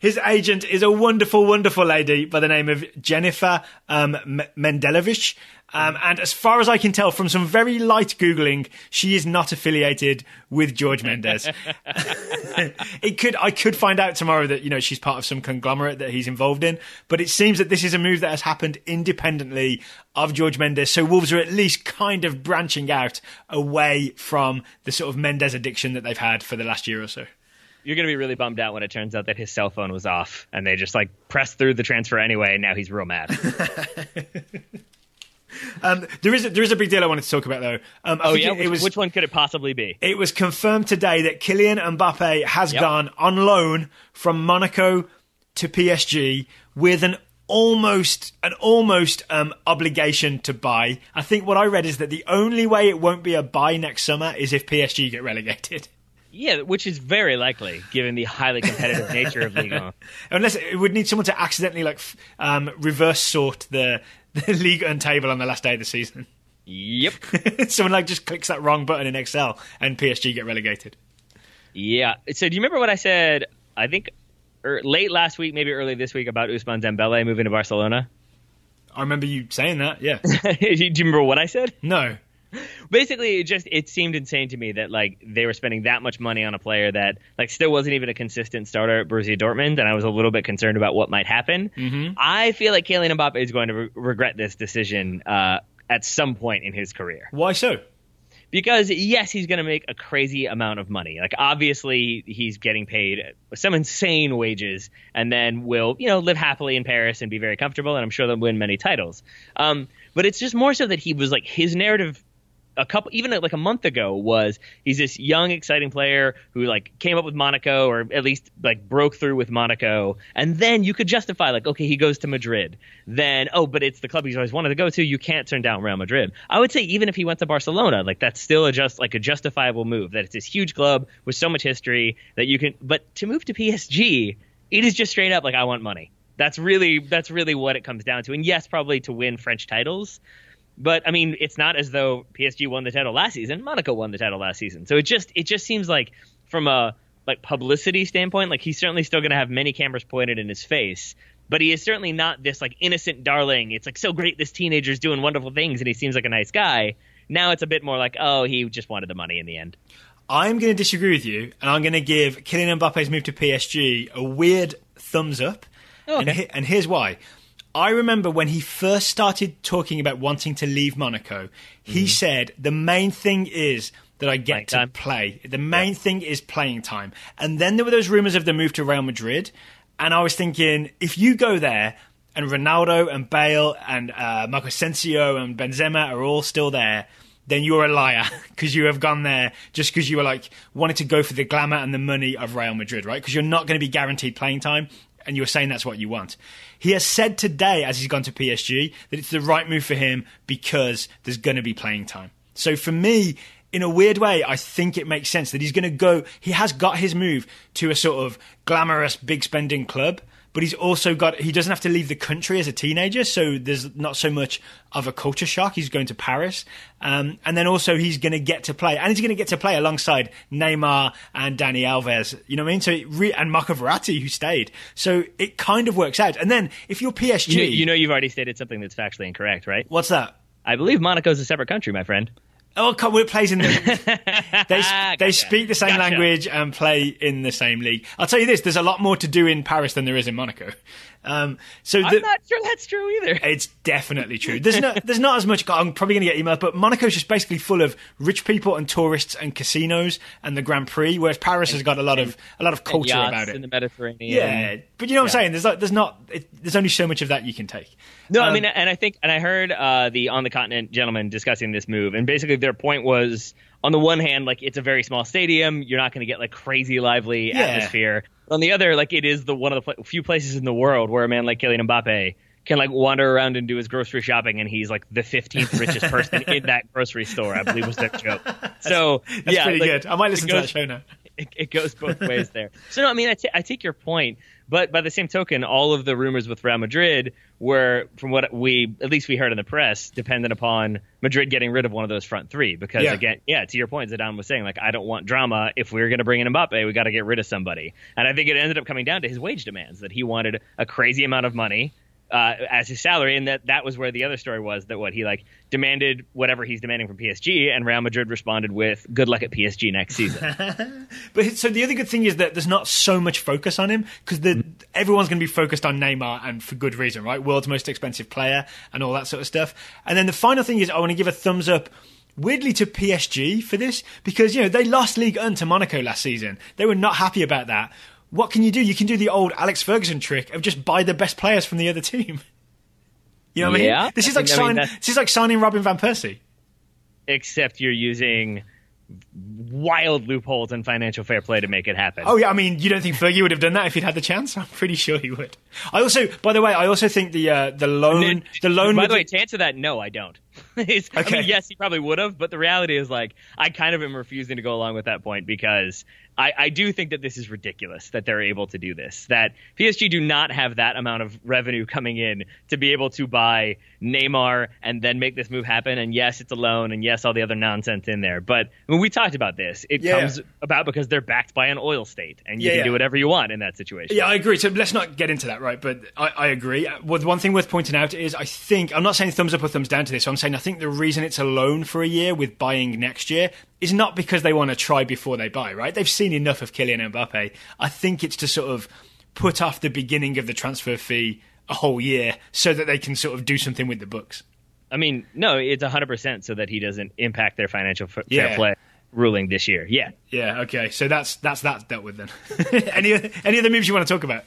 His agent is a wonderful, wonderful lady by the name of Jennifer Mendelovich. And as far as I can tell from some very light Googling, she is not affiliated with George Mendes. I could find out tomorrow that, she's part of some conglomerate that he's involved in. But it seems that this is a move that has happened independently of George Mendes. So Wolves are at least kind of branching out away from the sort of Mendes addiction that they've had for the last year or so. You're going to be really bummed out when it turns out that his cell phone was off and they just pressed through the transfer anyway, and now he's real mad. There is a big deal I wanted to talk about, though. Which one could it possibly be? It was confirmed today that Kylian Mbappe has gone on loan from Monaco to PSG with an almost obligation to buy. I think what I read is that the only way it won't be a buy next summer is if PSG get relegated. Yeah, which is very likely, given the highly competitive nature of Ligue 1. Unless it would need someone to accidentally reverse sort the Ligue 1 table on the last day of the season. Yep. Someone just clicks that wrong button in Excel and PSG get relegated. Yeah. So do you remember what I said, I think, late last week, maybe early this week, about Ousmane Dembele moving to Barcelona? I remember you saying that, yeah. Do you remember what I said? No. Basically, it seemed insane to me that they were spending that much money on a player that still wasn't even a consistent starter at Borussia Dortmund, and I was a little bit concerned about what might happen. Mm-hmm. I feel like Kylian Mbappe is going to regret this decision at some point in his career. Why so? Because, yes, he's going to make a crazy amount of money. Obviously, he's getting paid some insane wages and then will, live happily in Paris and be very comfortable, and I'm sure they'll win many titles. But it's just more so that he was, his narrative a month ago was he's this young, exciting player who came up with Monaco, or at least broke through with Monaco. And then you could justify okay, he goes to Madrid. Then, but it's the club he's always wanted to go to. You can't turn down Real Madrid. I would say even if he went to Barcelona, that's still a justifiable move, that it's this huge club with so much history that you can, but to move to PSG, it is just straight up I want money. That's really what it comes down to. And yes, probably to win French titles. But, I mean, it's not as though PSG won the title last season. Monaco won the title last season. So it just seems from a publicity standpoint, he's certainly still going to have many cameras pointed in his face. But he is certainly not this innocent darling. It's so great this teenager's doing wonderful things and he seems like a nice guy. Now it's a bit more he just wanted the money in the end. I'm going to disagree with you, and I'm going to give Kylian Mbappe's move to PSG a weird thumbs up. Oh, okay. And here's why. I remember when he first started talking about wanting to leave Monaco, he said, the main thing is that I get to play. The main thing is playing time. And then there were those rumours of the move to Real Madrid. And I was thinking, if you go there and Ronaldo and Bale and Marco Asensio and Benzema are all still there, then you're a liar because you have gone there just because you were wanted to go for the glamour and the money of Real Madrid, right? Because you're not going to be guaranteed playing time. And you were saying that's what you want. He has said today, as he's gone to PSG, that it's the right move for him because there's going to be playing time. So for me, in a weird way, I think it makes sense that he's going to go. He has got his move to a sort of glamorous, big spending club, but he doesn't have to leave the country as a teenager, so there's not so much of a culture shock. He's going to Paris. And then also he's going to get to play. And he's going to get to play alongside Neymar and Dani Alves. You know what I mean? So and Marco Verratti, who stayed. So it kind of works out. And then if you're PSG... You know you've already stated something that's factually incorrect, right? What's that? I believe Monaco's a separate country, my friend. Oh, it plays in the... They speak the same language and play in the same league. I'll tell you this, there's a lot more to do in Paris than there is in Monaco. I'm not sure that's true either. It's definitely true. There's not as much... I'm probably going to get emailed, but Monaco's just basically full of rich people and tourists and casinos and the Grand Prix, whereas Paris has got a lot of culture about it. In the Mediterranean. Yeah, but you know what I'm saying? There's only so much of that you can take. No, I mean, and I heard the On the Continent gentlemen discussing this move, and basically their point was, on the one hand, like, it's a very small stadium, you're not going to get like crazy lively atmosphere. On the other, like, it is one of the few places in the world where a man like Kylian Mbappe can like wander around and do his grocery shopping, and he's like the 15th richest person in that grocery store, I believe was their joke. So that's pretty good. I might listen to that show now. It goes both ways there. So no, I mean, I take your point, but by the same token, all of the rumors with Real Madrid were, from what at least we heard in the press, dependent upon Madrid getting rid of one of those front three. Because again, to your point, Zidane was saying, like, I don't want drama. If we're going to bring in Mbappe, we got to get rid of somebody. And I think it ended up coming down to his wage demands, that he wanted a crazy amount of money as his salary, and that was where the other story was, that he like demanded whatever he's demanding from PSG, and Real Madrid responded with, good luck at PSG next season. But so the other good thing is that there's not so much focus on him, because everyone's going to be focused on Neymar, and for good reason, right? World's most expensive player and all that sort of stuff. And then the final thing is, I want to give a thumbs up weirdly to PSG for this, because they lost Ligue 1 to Monaco last season. They were not happy about that. What can you do? You can do the old Alex Ferguson trick of just buy the best players from the other team. You know what I mean? This is like signing Robin van Persie. Except you're using wild loopholes in financial fair play to make it happen. Oh yeah, I mean, you don't think Fergie would have done that if he'd had the chance? I'm pretty sure he would. By the way, think the loan. By the way, to answer that, no, I don't. Okay. I mean, yes, he probably would have, but the reality is, like, I kind of am refusing to go along with that point, because I do think that this is ridiculous that they're able to do this. That PSG do not have that amount of revenue coming in to be able to buy Neymar and then make this move happen. And yes, it's a loan, and yes, all the other nonsense in there. But when we talked about this, it comes about because they're backed by an oil state, and you can do whatever you want in that situation. Yeah, I agree. So let's not get into that, right? But I agree. Well, one thing worth pointing out is, I'm not saying thumbs up or thumbs down to this. I'm saying I think the reason it's a loan for a year with buying next year is not because they want to try before they buy, right? They've seen enough of Kylian Mbappe. I think it's to sort of put off the beginning of the transfer fee a whole year so that they can sort of do something with the books. I mean, no, it's 100% so that he doesn't impact their financial fair play ruling this year. Yeah. Yeah, okay. So that's that dealt with then. Any other moves you want to talk about?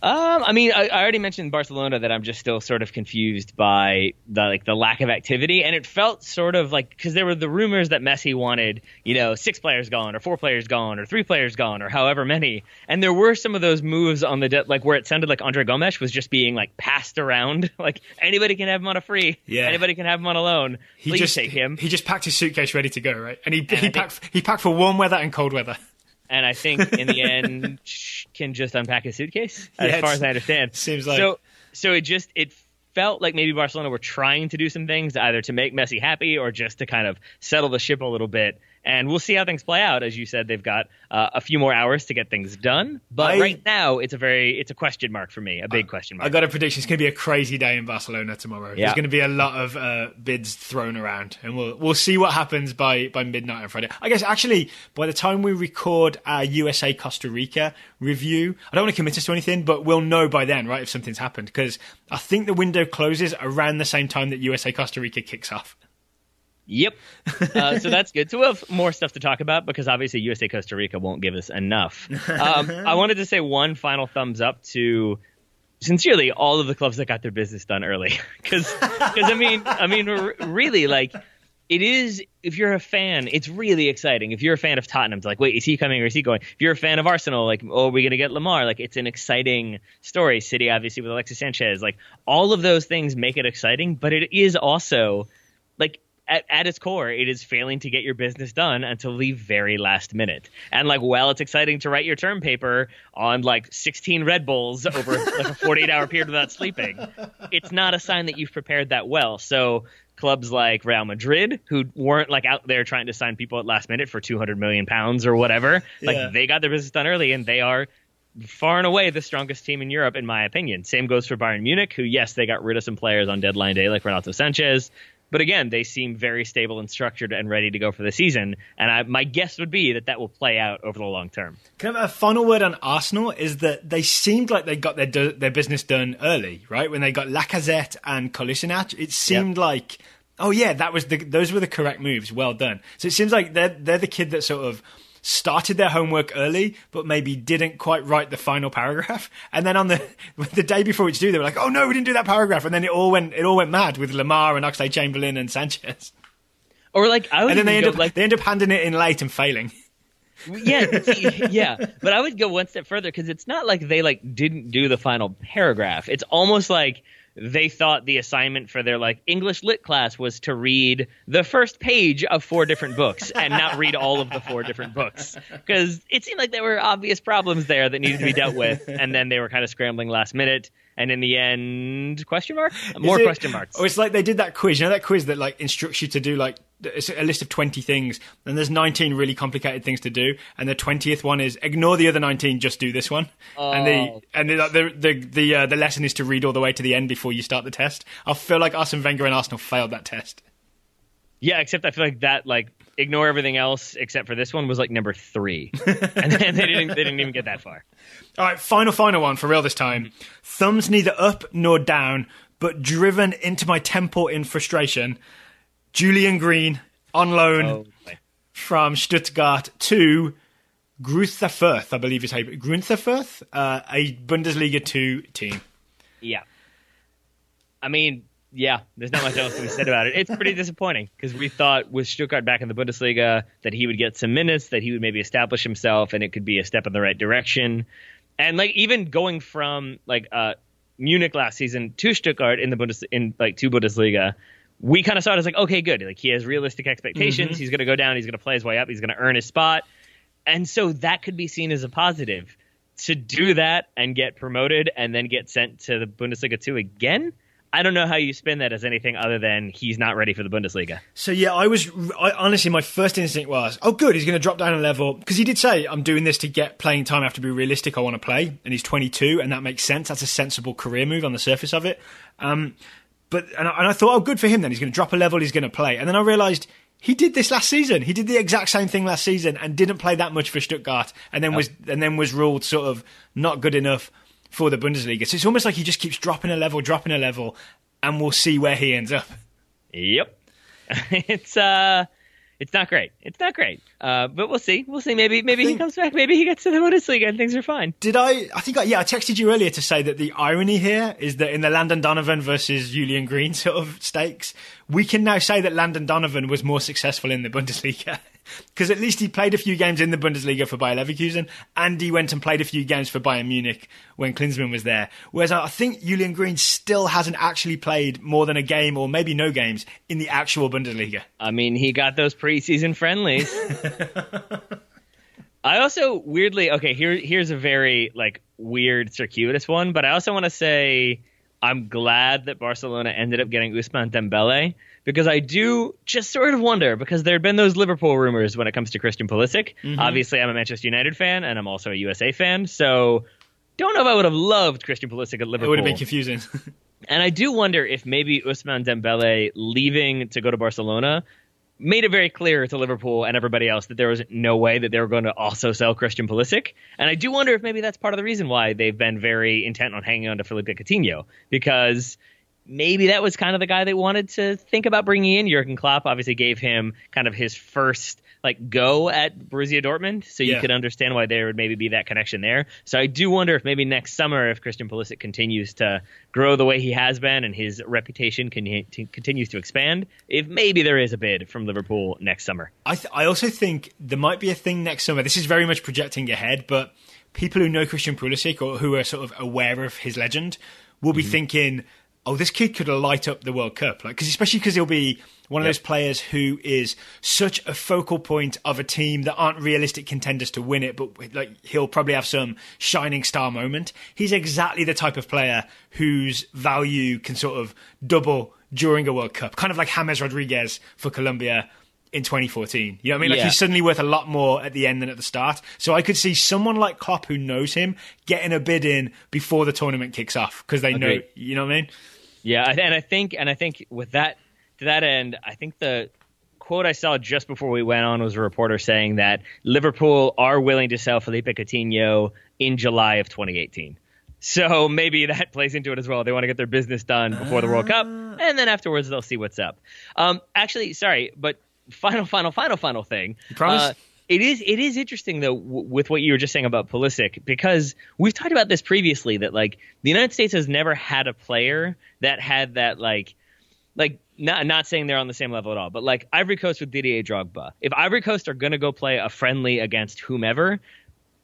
I mean, I already mentioned Barcelona, that I'm just still sort of confused by the lack of activity, and it felt sort of like, because there were the rumors that Messi wanted 6 players gone, or 4 players gone, or 3 players gone, or however many, and there were some of those moves on where it sounded like Andre Gomes was just being like passed around, like anybody can have him on a free, anybody can have him on a loan. Please take him. He just packed his suitcase ready to go, right? And he packed for warm weather and cold weather. And I think in the end can just unpack his suitcase, as far as I understand. Seems like so. It felt like maybe Barcelona were trying to do some things either to make Messi happy or just to kind of settle the ship a little bit. And we'll see how things play out. As you said, they've got a few more hours to get things done. But right now, it's a question mark for me, a big question mark. I got a prediction. It's going to be a crazy day in Barcelona tomorrow. Yeah. There's going to be a lot of bids thrown around. And we'll see what happens by midnight on Friday. I guess, actually, by the time we record our USA-Costa Rica review, I don't want to commit us to anything, but we'll know by then, right, if something's happened. Because I think the window closes around the same time that USA-Costa Rica kicks off. Yep. So that's good. So we'll have more stuff to talk about, because obviously USA Costa Rica won't give us enough. I wanted to say one final thumbs up to, sincerely, all of the clubs that got their business done early. Because I mean, really, like, it is, if you're a fan, it's really exciting. If you're a fan of Tottenham, it's like, wait, is he coming or is he going? If you're a fan of Arsenal, like, oh, are we going to get Lamar? Like, it's an exciting story. City, obviously, with Alexis Sanchez. Like, all of those things make it exciting, but it is also, like, at its core, it is failing to get your business done until the very last minute. And like, while it's exciting to write your term paper on like 16 Red Bulls over like a 48-hour period without sleeping, it's not a sign that you've prepared that well. So clubs like Real Madrid, who weren't like out there trying to sign people at last minute for £200 million or whatever, like they got their business done early, and they are far and away the strongest team in Europe, in my opinion. Same goes for Bayern Munich, who, yes, they got rid of some players on deadline day, like Renato Sanchez. But again, they seem very stable and structured and ready to go for the season. And my guess would be that will play out over the long term. Kind of a final word on Arsenal is that they seemed like they got their business done early, right? When they got Lacazette and Kolasinac, it seemed like, oh yeah, those were the correct moves. Well done. So it seems like they're the kid that sort of started their homework early, but maybe didn't quite write the final paragraph. And then on the day before it's due, they were like, "Oh no, we didn't do that paragraph." And then it all went mad with Lamar and Oxlade-Chamberlain and Sanchez. Or like, and then they end up handing it in late and failing. Yeah. But I would go one step further, because it's not like they didn't do the final paragraph. It's almost like they thought the assignment for their English lit class was to read the first page of 4 different books and not read all of the 4 different books, because it seemed like there were obvious problems there that needed to be dealt with, and then they were kind of scrambling last minute. And in the end, question marks. Oh, it's like they did that quiz. You know that quiz that instructs you to do it's a list of 20 things, and there's 19 really complicated things to do, and the 20th one is ignore the other 19, just do this one. Oh. And the lesson is to read all the way to the end before you start the test. I feel like Arsene Wenger and Arsenal failed that test. Yeah, except I feel like that ignore everything else except for this one was number 3, and then they didn't even get that far. All right, final one for real this time. Thumbs neither up nor down, but driven into my temple in frustration. Julian Green on loan from Stuttgart to Greuther Fürth, I believe is how you Greuther Fürth, a Bundesliga 2 team. Yeah. I mean, yeah, there's not much else to be said about it. It's pretty disappointing, because we thought with Stuttgart back in the Bundesliga that he would get some minutes, that he would maybe establish himself, and it could be a step in the right direction. And even going from Munich last season to Stuttgart in to Bundesliga, we kind of saw it as okay, good. He has realistic expectations. Mm-hmm. He's going to go down. He's going to play his way up. He's going to earn his spot. And so that could be seen as a positive. To do that and get promoted and then get sent to the Bundesliga 2 again, I don't know how you spin that as anything other than he's not ready for the Bundesliga. So yeah, I honestly, my first instinct was, oh good, he's going to drop down a level, because he did say, I'm doing this to get playing time. I have to be realistic. I want to play, and he's 22, and that makes sense. That's a sensible career move on the surface of it. But I thought, oh, good for him then. He's going to drop a level, he's going to play. And then I realised he did this last season. He did the exact same thing last season and didn't play that much for Stuttgart, and then was ruled sort of not good enough for the Bundesliga. So it's almost like he just keeps dropping a level, and we'll see where he ends up. Yep. It's not great. But we'll see. Maybe he comes back. Maybe he gets to the Bundesliga and things are fine. I texted you earlier to say that the irony here is that in the Landon Donovan versus Julian Green sort of stakes, we can now say that Landon Donovan was more successful in the Bundesliga. Because at least he played a few games in the Bundesliga for Bayer Leverkusen, and he went and played a few games for Bayern Munich when Klinsmann was there. Whereas I think Julian Green still hasn't actually played more than a game, or maybe no games, in the actual Bundesliga. I mean, he got those preseason friendlies. I also weirdly, here's a very weird, circuitous one, but I also want to say I'm glad that Barcelona ended up getting Ousmane Dembele, because I do just sort of wonder, because there had been those Liverpool rumors when it comes to Christian Pulisic. Mm-hmm. Obviously, I'm a Manchester United fan, and I'm also a USA fan, so don't know if I would have loved Christian Pulisic at Liverpool. It would have been confusing. And I do wonder if maybe Ousmane Dembele leaving to go to Barcelona made it very clear to Liverpool and everybody else that there was no way that they were going to also sell Christian Pulisic. And I do wonder if maybe that's part of the reason why they've been very intent on hanging on to Felipe Coutinho, because maybe that was kind of the guy they wanted to think about bringing in. Jurgen Klopp obviously gave him kind of his first go at Borussia Dortmund, so you could understand why there would maybe be that connection there. So I do wonder if maybe next summer, if Christian Pulisic continues to grow the way he has been and his reputation continues to expand, if maybe there is a bid from Liverpool next summer. I also think there might be a thing next summer. This is very much projecting ahead, but people who know Christian Pulisic or who are sort of aware of his legend will be thinking, oh, this kid could light up the World Cup. Especially because he'll be one of those players who is such a focal point of a team that aren't realistic contenders to win it, but he'll probably have some shining star moment. He's exactly the type of player whose value can sort of double during a World Cup. Kind of like James Rodriguez for Colombia in 2014. You know what I mean? He's suddenly worth a lot more at the end than at the start. So I could see someone like Klopp who knows him getting a bid in before the tournament kicks off, because they know, you know what I mean? Yeah, and I think with that to that end, I think the quote I saw just before we went on was a reporter saying that Liverpool are willing to sell Felipe Coutinho in July of 2018. So maybe that plays into it as well. They want to get their business done before the World Cup, and then afterwards they'll see what's up. Actually, sorry, but final thing. You promise? It is interesting though with what you were just saying about Pulisic, because we've talked about this previously, that like the United States has never had a player that had that like not saying they're on the same level at all, but like Ivory Coast with Didier Drogba. If Ivory Coast are going to go play a friendly against whomever,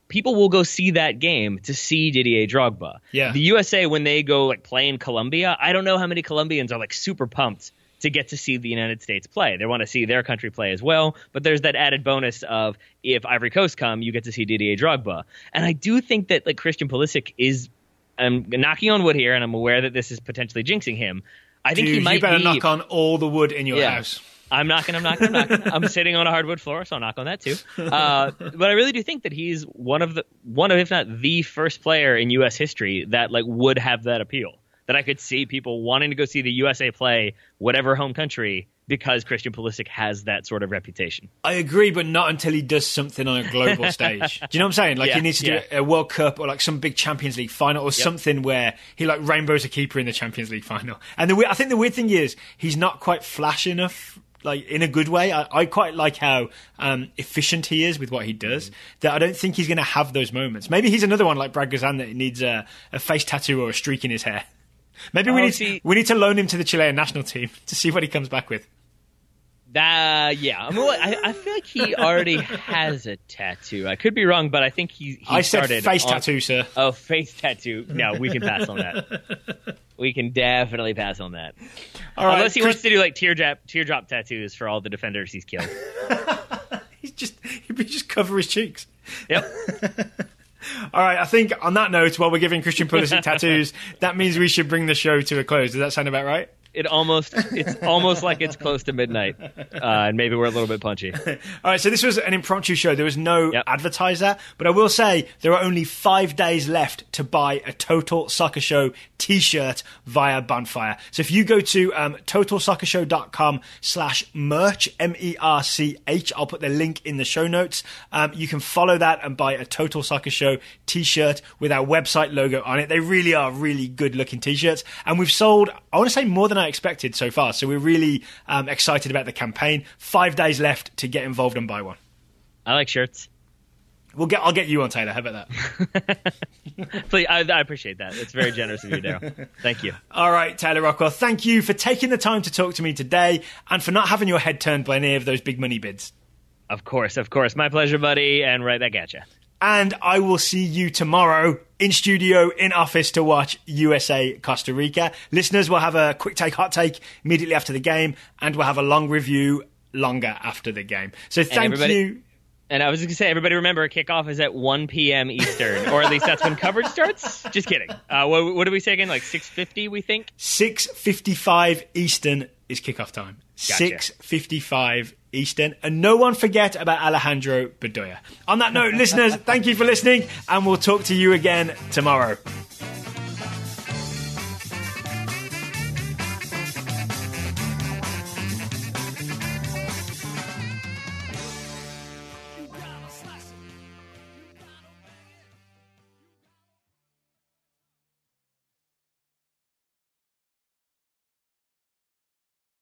people will go see that game to see Didier Drogba. Yeah. The USA, when they go like play in Colombia, I don't know how many Colombians are like super pumped to get to see the United States play. They want to see their country play as well, but there's that added bonus of if Ivory Coast come, you get to see Didier Drogba. And I do think that like Christian Pulisic is, I'm knocking on wood here, and I'm aware that this is potentially jinxing him. I think he might. You better knock on all the wood in your house. I'm knocking. I'm sitting on a hardwood floor, so I'll knock on that too. But I really do think that he's one of, if not the first player in U.S. history that like would have that appeal. That I could see people wanting to go see the USA play whatever home country because Christian Pulisic has that sort of reputation. I agree, but not until he does something on a global stage. Do you know what I'm saying? Like he needs to do a World Cup or like some big Champions League final or something where he like rainbows a keeper in the Champions League final. And I think the weird thing is he's not quite flash enough, like in a good way. I quite like how efficient he is with what he does, that I don't think he's going to have those moments. Maybe he's another one like Brad Guzan that needs a face tattoo or a streak in his hair. Maybe we need to loan him to the Chilean national team to see what he comes back with. I feel like he already has a tattoo. I could be wrong, but I think he I started said face tattoo, sir. Oh, face tattoo. No, we can pass on that. We can definitely pass on that. All right, unless he wants to do like teardrop tattoos for all the defenders he's killed. He'd just cover his cheeks. Yep. All right, I think on that note, while we're giving Christian Pulisic tattoos, that means we should bring the show to a close. Does that sound about right? It's almost like it's close to midnight, and maybe we're a little bit punchy. All right, so this was an impromptu show. There was no advertiser, but I will say there are only 5 days left to buy a Total Soccer Show t-shirt via Bonfire. So if you go to totalsoccershow.com/merch, MERCH, I'll put the link in the show notes. You can follow that and buy a Total Soccer Show t-shirt with our website logo on it. They really are really good looking t-shirts, and we've sold, I want to say, more than I expected so far. So we're really excited about the campaign. 5 days left to get involved and buy one. I like shirts. I'll get you on, Taylor. How about that? Please, I appreciate that. It's very generous of you, Daryl. Thank you. All right, Taylor Rockwell, thank you for taking the time to talk to me today and for not having your head turned by any of those big money bids. Of course. My pleasure, buddy, and right back at you. And I will see you tomorrow in studio, in office, to watch USA Costa Rica. Listeners will have a quick take, hot take immediately after the game, and we'll have a long review longer after the game. So thank you. And I was just going to say, everybody remember, kickoff is at 1 p.m. Eastern, or at least that's when coverage starts. Just kidding. What did we say again? Like 6:50, we think? 6:55 Eastern is kickoff time. Gotcha. 6:55 Eastern. And no one forget about Alejandro Bedoya. On that note, listeners, thank you for listening, and we'll talk to you again tomorrow.